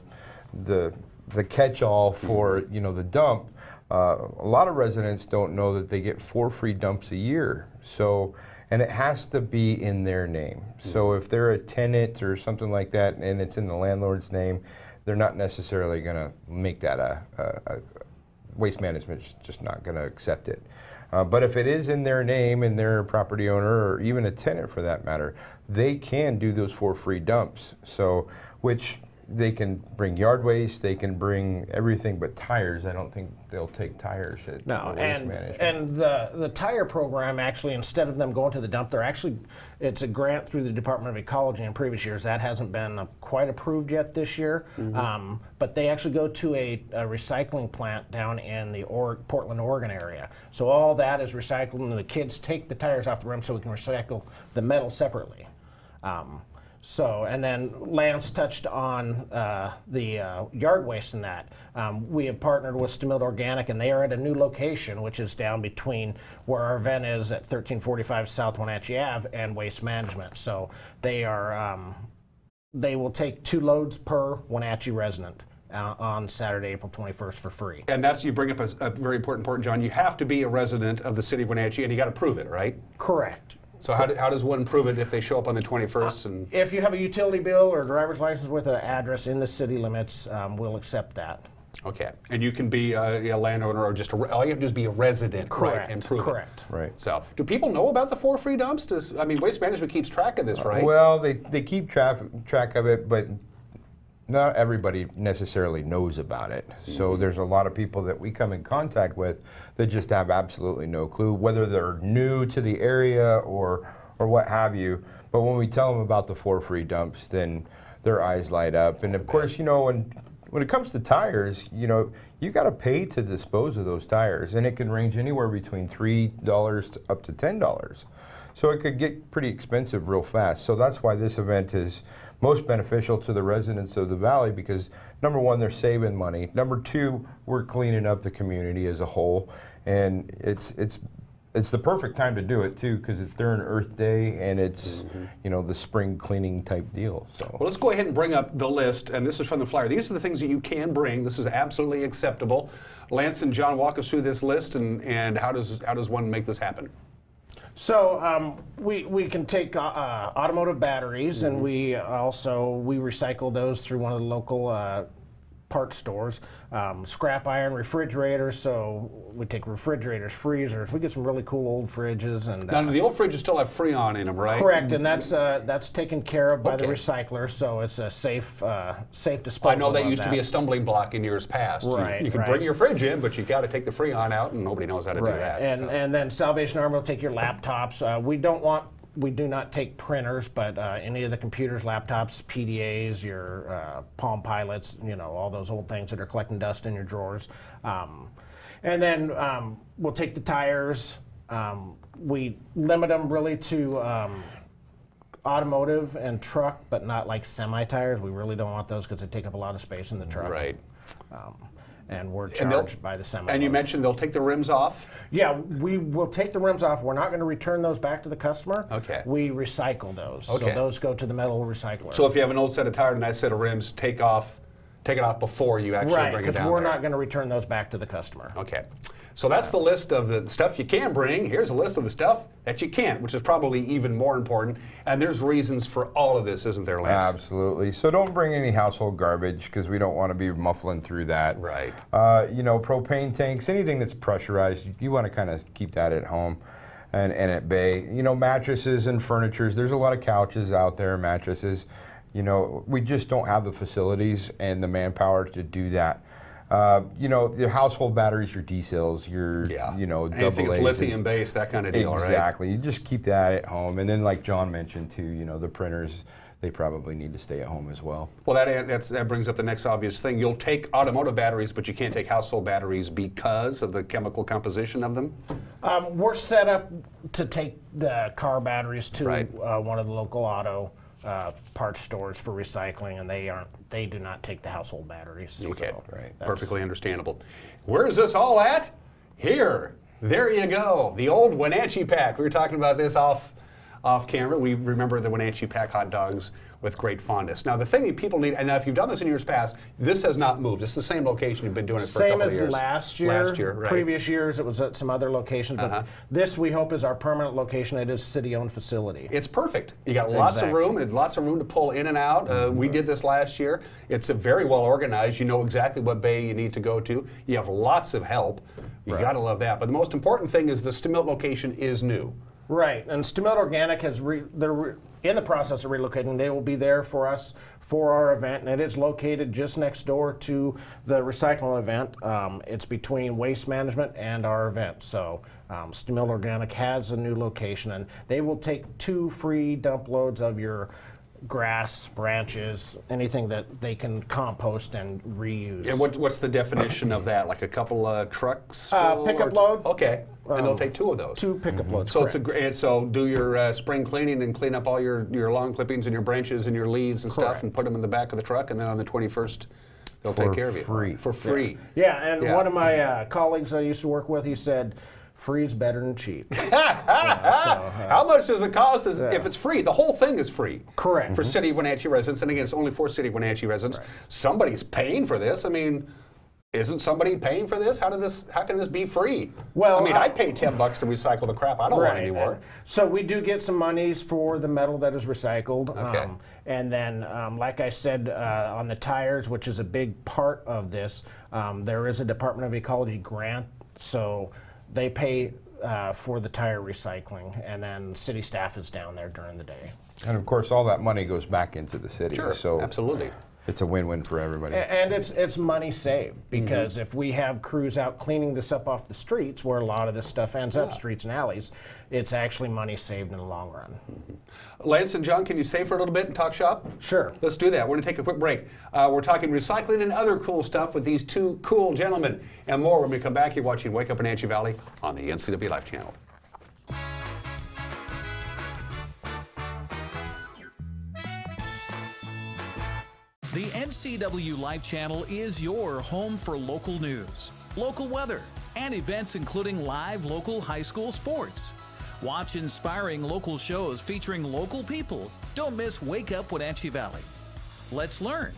S24: catch-all for, you know, the dump, a lot of residents don't know that they get 4 free dumps a year. So, and it has to be in their name. So if they're a tenant or something like that and it's in the landlord's name, they're not necessarily going to make that a waste management's just not going to accept it. But if it is in their name and they're a property owner or even a tenant for that matter, they can do those 4 free dumps. So, which they can bring yard waste, they can bring everything but tires. I don't think they'll take tires at waste management.
S25: And the tire program actually, instead of them going to the dump, it's a grant through the Department of Ecology. In previous years, that hasn't been quite approved yet this year. But they actually go to a recycling plant down in the Portland, Oregon area. So all that is recycled, and the kids take the tires off the rim so we can recycle the metal separately. So, and then Lance touched on the yard waste and that. We have partnered with Stimmild Organic, and they are at a new location, which is down between where our event is at 1345 South Wenatchee Ave and Waste Management. So they are, they will take 2 loads per Wenatchee resident on Saturday, April 21st for free.
S1: And that's, you bring up a very important point, John. You have to be a resident of the city of Wenatchee, and you got to prove it, right?
S25: Correct.
S1: So how does one prove it if they show up on the 21st? And
S25: if you have a utility bill or a driver's license with an address in the city limits, we'll accept that.
S1: Okay, and you can be a landowner or just all you have to do is be a resident,
S25: correct,
S1: right, and prove
S25: correct.
S1: it. Right. So, do people know about the 4 free dumps? I mean, Waste Management keeps track of this, right?
S24: Well, they keep track of it, but not everybody necessarily knows about it. So there's a lot of people that we come in contact with that just have absolutely no clue, whether they're new to the area or what have you. But when we tell them about the 4 free dumps, then their eyes light up. And of course, you know, when it comes to tires, you know, you got to pay to dispose of those tires, and it can range anywhere between $3 up to $10. So it could get pretty expensive real fast. So that's why this event is most beneficial to the residents of the valley, because number 1, they're saving money. Number 2, we're cleaning up the community as a whole, and it's the perfect time to do it too, because it's during Earth Day and it's you know, the spring cleaning type deal. So
S1: well, let's go ahead and bring up the list, and this is from the flyer. These are the things that you can bring. This is absolutely acceptable. Lance and John, walk us through this list, and how does one make this happen?
S25: So we can take automotive batteries, and we recycle those through one of the local parts stores. Scrap iron, refrigerators, so we take refrigerators, freezers. We get some really cool old fridges. And
S1: now, the old fridges still have Freon in them, right?
S25: Correct, and that's taken care of by the recycler, so it's a safe disposal.
S1: I know that used to be a stumbling block in years past.
S25: Right,
S1: you can bring your fridge in, but you got to take the Freon out, and nobody knows how to do that.
S25: And then Salvation Army will take your laptops. We do not take printers, but any of the computers, laptops, PDAs, your Palm Pilots, you know, all those old things that are collecting dust in your drawers. And then we'll take the tires. We limit them really to automotive and truck, but not like semi-tires. We really don't want those because they take up a lot of space in the truck.
S1: Right.
S25: And we're charged by the semi.
S1: And you mentioned they'll take the rims off?
S25: Yeah, we will take the rims off. We're not going to return those back to the customer.
S1: Okay.
S25: We recycle those.
S1: Okay.
S25: So those go to the metal recycler.
S1: So if you have an old set of tires and a nice set of rims, take take it off before you actually
S25: right,
S1: bring it down
S25: because we're
S1: there.
S25: not going to return those back to the customer.
S1: Okay. So that's the list of the stuff you can bring. Here's a list of the stuff that you can't, which is probably even more important. And there's reasons for all of this, isn't there, Lance?
S24: Absolutely. So don't bring any household garbage because we don't want to be muffling through that.
S1: Right.
S24: You know, propane tanks, anything that's pressurized, you want to kind of keep that at home and at bay. You know, mattresses and furnitures. There's a lot of couches out there, mattresses. You know, we just don't have the facilities and the manpower to do that. You know, the household batteries, your D-cells, your, you know,
S1: anything that's lithium based, that kind of deal, right?
S24: Exactly. You just keep that at home. And then like John mentioned too, you know, the printers, they probably need to stay at home as well.
S1: Well, that brings up the next obvious thing. You'll take automotive batteries, but you can't take household batteries because of the chemical composition of them?
S25: We're set up to take the car batteries to one of the local auto parts stores for recycling, and they do not take the household batteries.
S1: Okay,
S25: so
S1: perfectly understandable. Where is this all at? Here. There you go. The old Wenatchee pack. We were talking about this off camera. We remember the Wenatchee pack hot dogs with great fondness. Now, the thing that people need, and now if you've done this in years past, this has not moved. It's the same location. You've been doing it for a couple of years.
S25: Same as last year.
S1: Last year, right.
S25: Previous years, it was at some other locations. But this, we hope, is our permanent location. It is a city-owned facility.
S1: It's perfect. You got lots of room, and lots of room to pull in and out. We did this last year. It's very well organized. You know exactly what bay you need to go to. You have lots of help. You got to love that. But the most important thing is the Stemilt location is new.
S25: Right, and Stemilt Organic they're in the process of relocating. They will be there for us for our event, and it is located just next door to the recycling event. It's between waste management and our event. So Stemilt Organic has a new location, and they will take 2 free dump loads of your grass, branches, anything that they can compost and reuse.
S1: And what's the definition of that? Like a couple trucks?
S25: Pickup load.
S1: Okay, and they'll take 2 of those.
S25: 2 pickup loads.
S1: So so do your spring cleaning and clean up all your lawn clippings and your branches and your leaves and stuff, and put them in the back of the truck, and then on the 21st they'll take care of you for free.
S25: Yeah, and one of my colleagues I used to work with, he said, free is better than cheap.
S1: How much does it cost if it's free? The whole thing is free.
S25: Correct.
S1: For City of Wenatchee residents, and again, it's only for City of Wenatchee residents. Somebody's paying for this. I mean, isn't somebody paying for this? How can this be free?
S25: Well,
S1: I mean, I pay $10 to recycle the crap I don't want anymore.
S25: So we do get some monies for the metal that is recycled.
S1: Okay.
S25: And then, like I said, on the tires, which is a big part of this, there is a Department of Ecology grant. So they pay for the tire recycling, and then city staff is down there during the day.
S24: And of course, all that money goes back into the city.
S1: Sure,
S24: so
S1: absolutely.
S24: It's a win-win for everybody.
S25: And it's money saved, because if we have crews out cleaning this up off the streets, where a lot of this stuff ends up, streets and alleys, it's actually money saved in the long run.
S1: Lance and John, can you stay for a little bit and talk shop?
S25: Sure.
S1: Let's do that. We're going to take a quick break. We're talking recycling and other cool stuff with these 2 cool gentlemen and more when we come back. You're watching Wake Up Wenatchee Valley on the NCW Life Channel.
S20: The NCW Life Channel is your home for local news, local weather, and events including live local high school sports. Watch inspiring local shows featuring local people. Don't miss Wake Up Wenatchee Valley. Let's learn.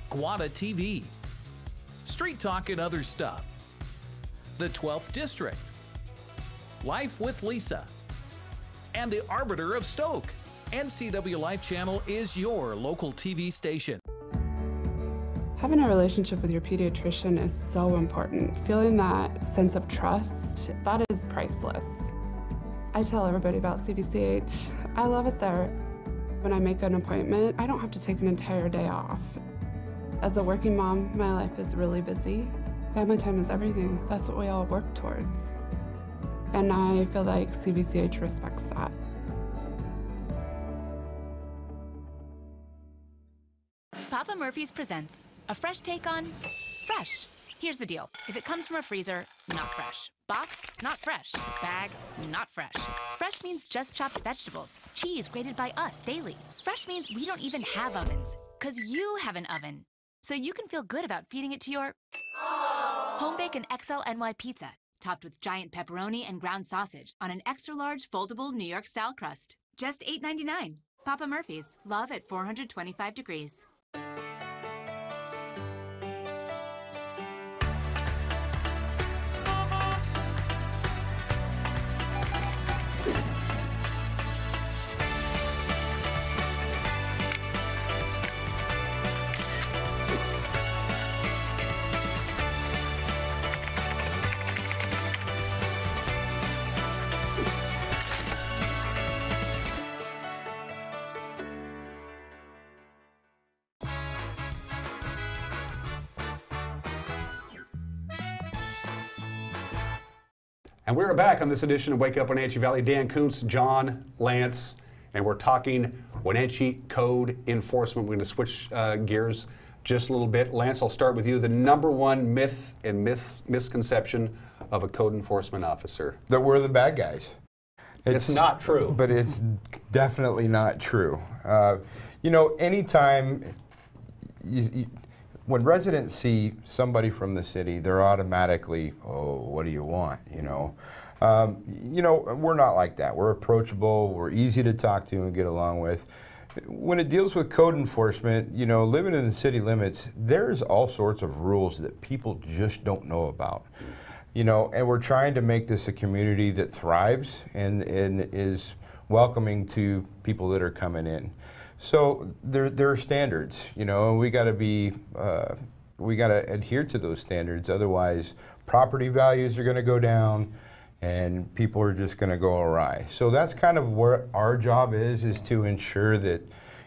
S20: Guada TV. Street Talk and Other Stuff. The 12th District. Life with Lisa. And the Arbiter of Stoke. NCW Life Channel is your local TV station.
S2: Having a relationship with your pediatrician is so important. Feeling that sense of trust, that is priceless. I tell everybody about CBCH. I love it there. When I make an appointment, I don't have to take an entire day off. As a working mom, my life is really busy. Family time is everything. That's what we all work towards. And I feel like CBCH respects that.
S4: Papa Murphy's presents a fresh take on fresh. Here's the deal. If it comes from a freezer, not fresh. Box, not fresh. Bag, not fresh. Fresh means just chopped vegetables. Cheese grated by us daily. Fresh means we don't even have ovens, because you have an oven. So you can feel good about feeding it to your home bake an XL NY pizza, topped with giant pepperoni and ground sausage on an extra large foldable New York style crust. Just $8.99. Papa Murphy's. Love at 425 degrees.
S3: And we're back on this edition of Wake Up Wenatchee Valley. Dan Kuntz, John, Lance, and we're talking Wenatchee code enforcement. We're going to switch gears just a little bit. Lance, I'll start with you. The #1 myth and misconception of a code enforcement officer.
S24: That we're the bad guys.
S3: It's not true.
S24: But it's definitely not true. You know, anytime when residents see somebody from the city, they're automatically, oh, what do you want, you know? We're not like that. We're approachable, we're easy to talk to and get along with. When it deals with code enforcement, you know, living in the city limits, there's all sorts of rules that people just don't know about. You know, and we're trying to make this a community that thrives and is welcoming to people that are coming in. So there are standards, you know, and we got to adhere to those standards. Otherwise, property values are going to go down, and people are just going to go awry. So that's kind of what our job is to ensure that,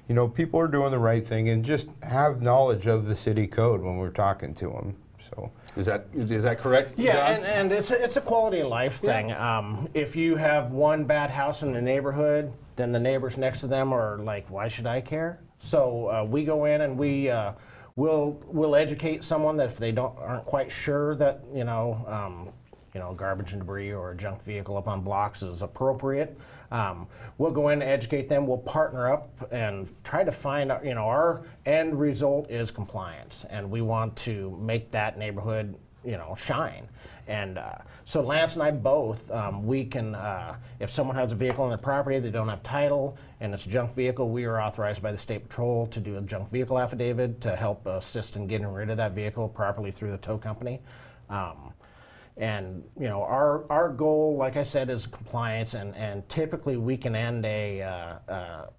S24: you know, people are doing the right thing and just have knowledge of the city code when we're talking to them. So
S3: is that correct?
S25: Yeah,
S3: John?
S25: and it's a quality of life thing. Yeah. If you have one bad house in the neighborhood, then the neighbors next to them are like, why should I care? So we go in and we'll educate someone that if they aren't quite sure that garbage and debris or a junk vehicle up on blocks is appropriate. We'll go in and educate them. We'll partner up and try to find out, our end result is compliance, and we want to make that neighborhood, shine. And so Lance and I both, we can, if someone has a vehicle on their property, they don't have title, and it's a junk vehicle, we are authorized by the State Patrol to do a junk vehicle affidavit to help assist in getting rid of that vehicle properly through the tow company. And our goal, like I said, is compliance, and typically we can end a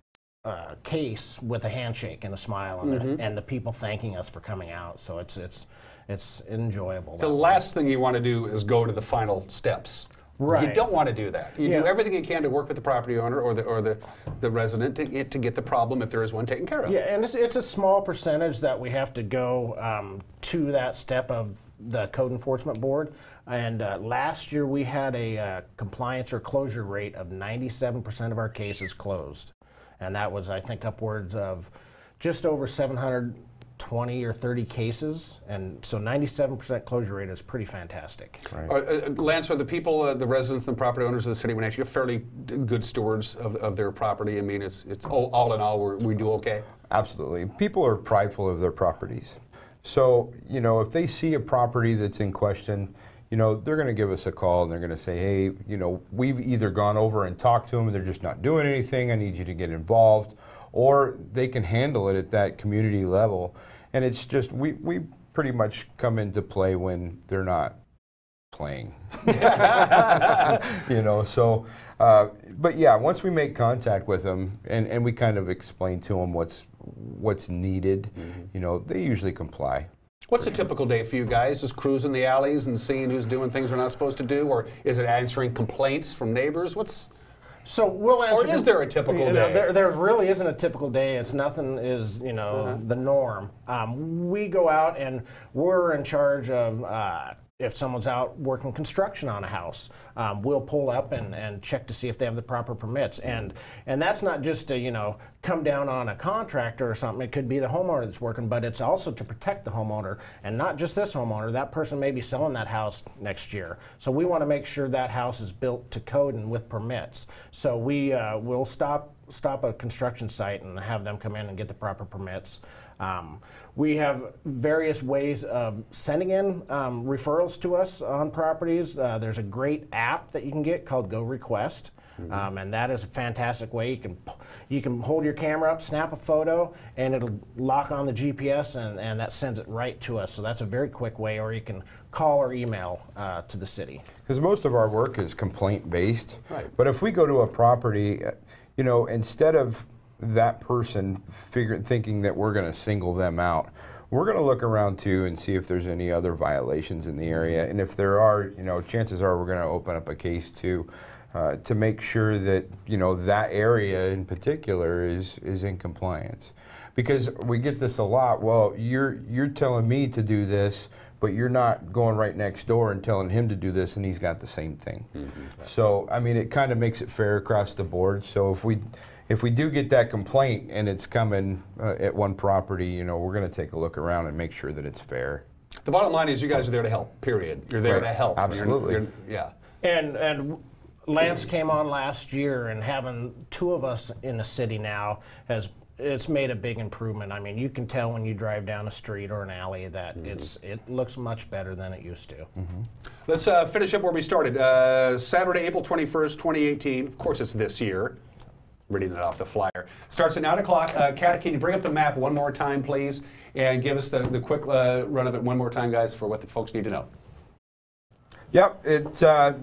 S25: case with a handshake and a smile, and the people thanking us for coming out. So it's enjoyable.
S3: The last thing you want to do is go to the final steps.
S25: Right.
S3: You don't want to do that. You do everything you can to work with the property owner or the resident to get the problem, if there is one, taken care of.
S25: Yeah, and it's a small percentage that we have to go to that step of the Code Enforcement Board. And last year we had a compliance or closure rate of 97% of our cases closed. And that was, I think, upwards of just over 720 or 30 cases. And so 97% closure rate is pretty fantastic.
S3: Right. Lance, are the people, the residents and the property owners of the city of Wenatchee fairly good stewards of their property? I mean, it's all in all, we do okay?
S24: Absolutely. People are prideful of their properties. So, if they see a property that's in question, they're going to give us a call and they're going to say, hey, we've either gone over and talked to them and they're just not doing anything, I need you to get involved, or they can handle it at that community level. And it's just, we pretty much come into play when they're not playing. But yeah, once we make contact with them and we kind of explain to them what's needed, they usually comply.
S3: What's a typical day for you guys? Just cruising the alleys and seeing who's doing things we're not supposed to do, or is it answering complaints from neighbors?
S25: So we'll answer.
S3: Or is there a typical day?
S25: There really isn't a typical day. It's nothing is the norm. We go out and we're in charge of. If someone's out working construction on a house, we'll pull up and check to see if they have the proper permits. And that's not just to, come down on a contractor or something. It could be the homeowner that's working, but it's also to protect the homeowner. And not just this homeowner, that person may be selling that house next year. So we want to make sure that house is built to code and with permits. So we will stop a construction site and have them come in and get the proper permits. We have various ways of sending in referrals to us on properties. There's a great app that you can get called Go Request, and that is a fantastic way. You can hold your camera up, snap a photo, and it'll lock on the GPS, and that sends it right to us. So that's a very quick way, or you can call or email to the city.
S24: Because most of our work is complaint-based.
S3: Right.
S24: But if we go to a property, instead of that person thinking that we're going to single them out, we're going to look around too and see if there's any other violations in the area. And if there are, chances are we're going to open up a case too, to make sure that, that area in particular is in compliance. because we get this a lot. Well, you're telling me to do this, but you're not going right next door and telling him to do this, and he's got the same thing. So, I mean, it kind of makes it fair across the board. So if we do get that complaint and it's coming at one property, you know, we're going to take a look around and make sure that it's fair.
S3: The bottom line is you guys are there to help, period. You're there to help.
S24: Absolutely.
S3: Yeah.
S25: And Lance came on last year, and having 2 of us in the city now it's made a big improvement. I mean, you can tell when you drive down a street or an alley that it looks much better than it used to.
S3: Let's finish up where we started. Saturday, April 21st, 2018. Of course, it's this year. Reading that off the flyer. Starts at 9 o'clock. Kat, can you bring up the map one more time, please, and give us the quick run of it one more time, guys, for what the folks need to know.
S24: Yep.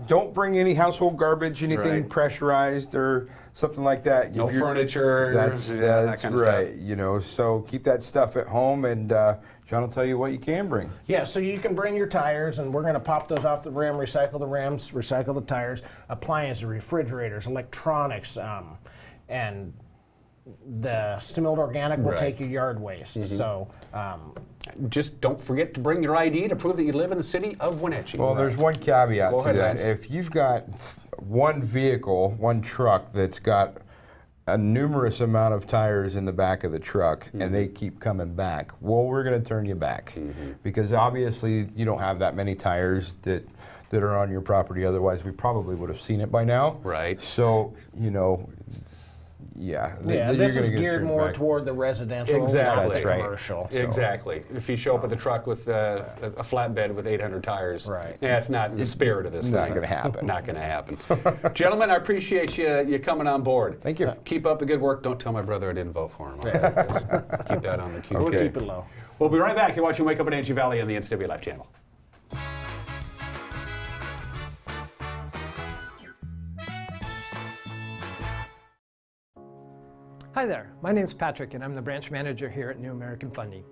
S24: Don't bring any household garbage, anything pressurized or something like that.
S3: No furniture.
S24: That's
S3: that kind of
S24: right.
S3: stuff.
S24: You know, so keep that stuff at home, and John will tell you what you can bring.
S25: Yeah, so you can bring your tires, and we're going to pop those off the rim, recycle the rims, recycle the tires, appliances, refrigerators, electronics, and the Stimuled Organic will take your yard waste. So
S3: just don't forget to bring your ID to prove that you live in the city of Wenatchee.
S24: Well, there's one caveat
S3: Go
S24: to
S3: ahead,
S24: that.
S3: Lance.
S24: If you've got one vehicle, one truck that's got a numerous amount of tires in the back of the truck and they keep coming back, well, we're going to turn you back because obviously you don't have that many tires that are on your property. Otherwise, we probably would have seen it by now.
S3: Right.
S24: So, you know,
S25: this is geared more toward the residential, not the commercial.
S3: So. Exactly. If you show up with a truck with a flatbed with 800 tires, it's not the spirit of this thing.
S24: Not going to happen.
S3: Not going to happen. Gentlemen, I appreciate you coming on board.
S24: Thank you.
S3: Keep up the good work. Don't tell my brother I didn't vote for him. Right? Just keep that on the cue.
S25: We'll keep it low.
S3: We'll be right back. You're watching Wake Up Wenatchee Valley on the NCW Life channel.
S6: Hi there, my name's Patrick and I'm the branch manager here at New American Funding.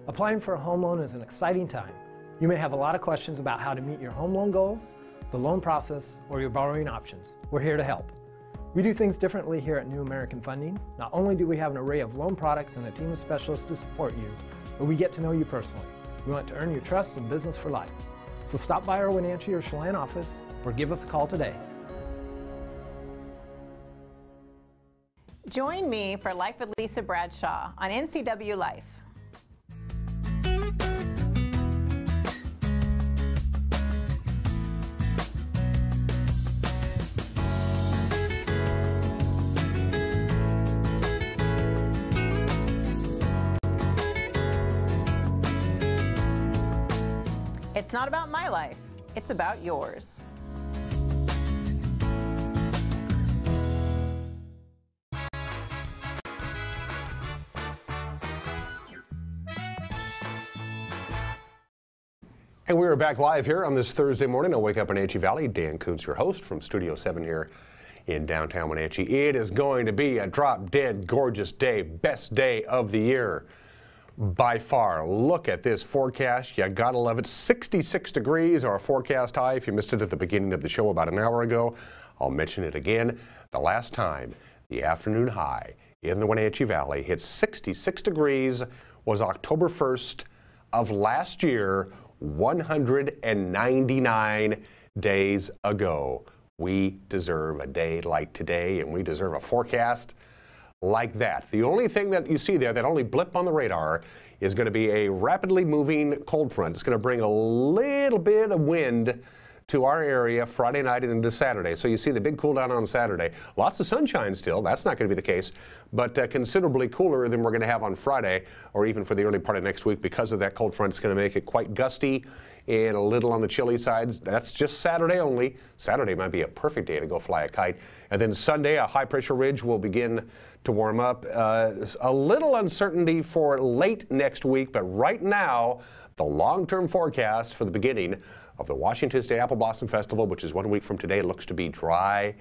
S6: Applying for a home loan is an exciting time. You may have a lot of questions about how to meet your home loan goals, the loan process, or your borrowing options. We're here to help. We do things differently here at New American Funding. Not only do we have an array of loan products and a team of specialists to support you, but we get to know you personally. We want to earn your trust and business for life. So stop by our Wenatchee or Chelan office or give us a call today.
S7: Join me for Life with Lisa Bradshaw on NCW Life. It's not about my life, it's about yours.
S1: And we are back live here on this Thursday morning on Wake Up Wenatchee Valley. Dan Kuntz, your host from Studio 7 here in downtown Wenatchee. It is going to be a drop-dead gorgeous day, best day of the year by far. Look at this forecast. You gotta love it. 66 degrees, our forecast high. If you missed it at the beginning of the show about an hour ago, I'll mention it again. The last time the afternoon high in the Wenatchee Valley hit 66 degrees was October 1st of last year, 199 days ago. We deserve a day like today, and we deserve a forecast like that. The only thing that you see there, that only blip on the radar, is going to be a rapidly moving cold front. It's going to bring a little bit of wind to our area Friday night and into Saturday. So you see the big cool down on Saturday. Lots of sunshine still. That's not going to be the case, but considerably cooler than we're going to have on Friday or even for the early part of next week because of that cold front. It's going to make it quite gusty and a little on the chilly side. That's just Saturday only. Saturday might be a perfect day to go fly a kite. And then Sunday, a high pressure ridge will begin to warm up. A little uncertainty for late next week, but right now, the long-term forecast for the beginning of the Washington State Apple Blossom Festival, which is 1 week from today, looks to be dry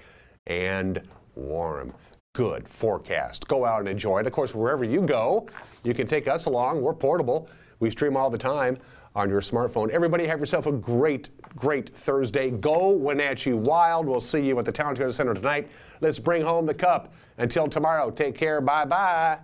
S1: and warm. Good forecast. Go out and enjoy it. Of course, wherever you go, you can take us along. We're portable. We stream all the time on your smartphone. Everybody have yourself a great, great Thursday. Go Wenatchee Wild. We'll see you at the Town Center tonight. Let's bring home the cup. Until tomorrow, take care. Bye-bye.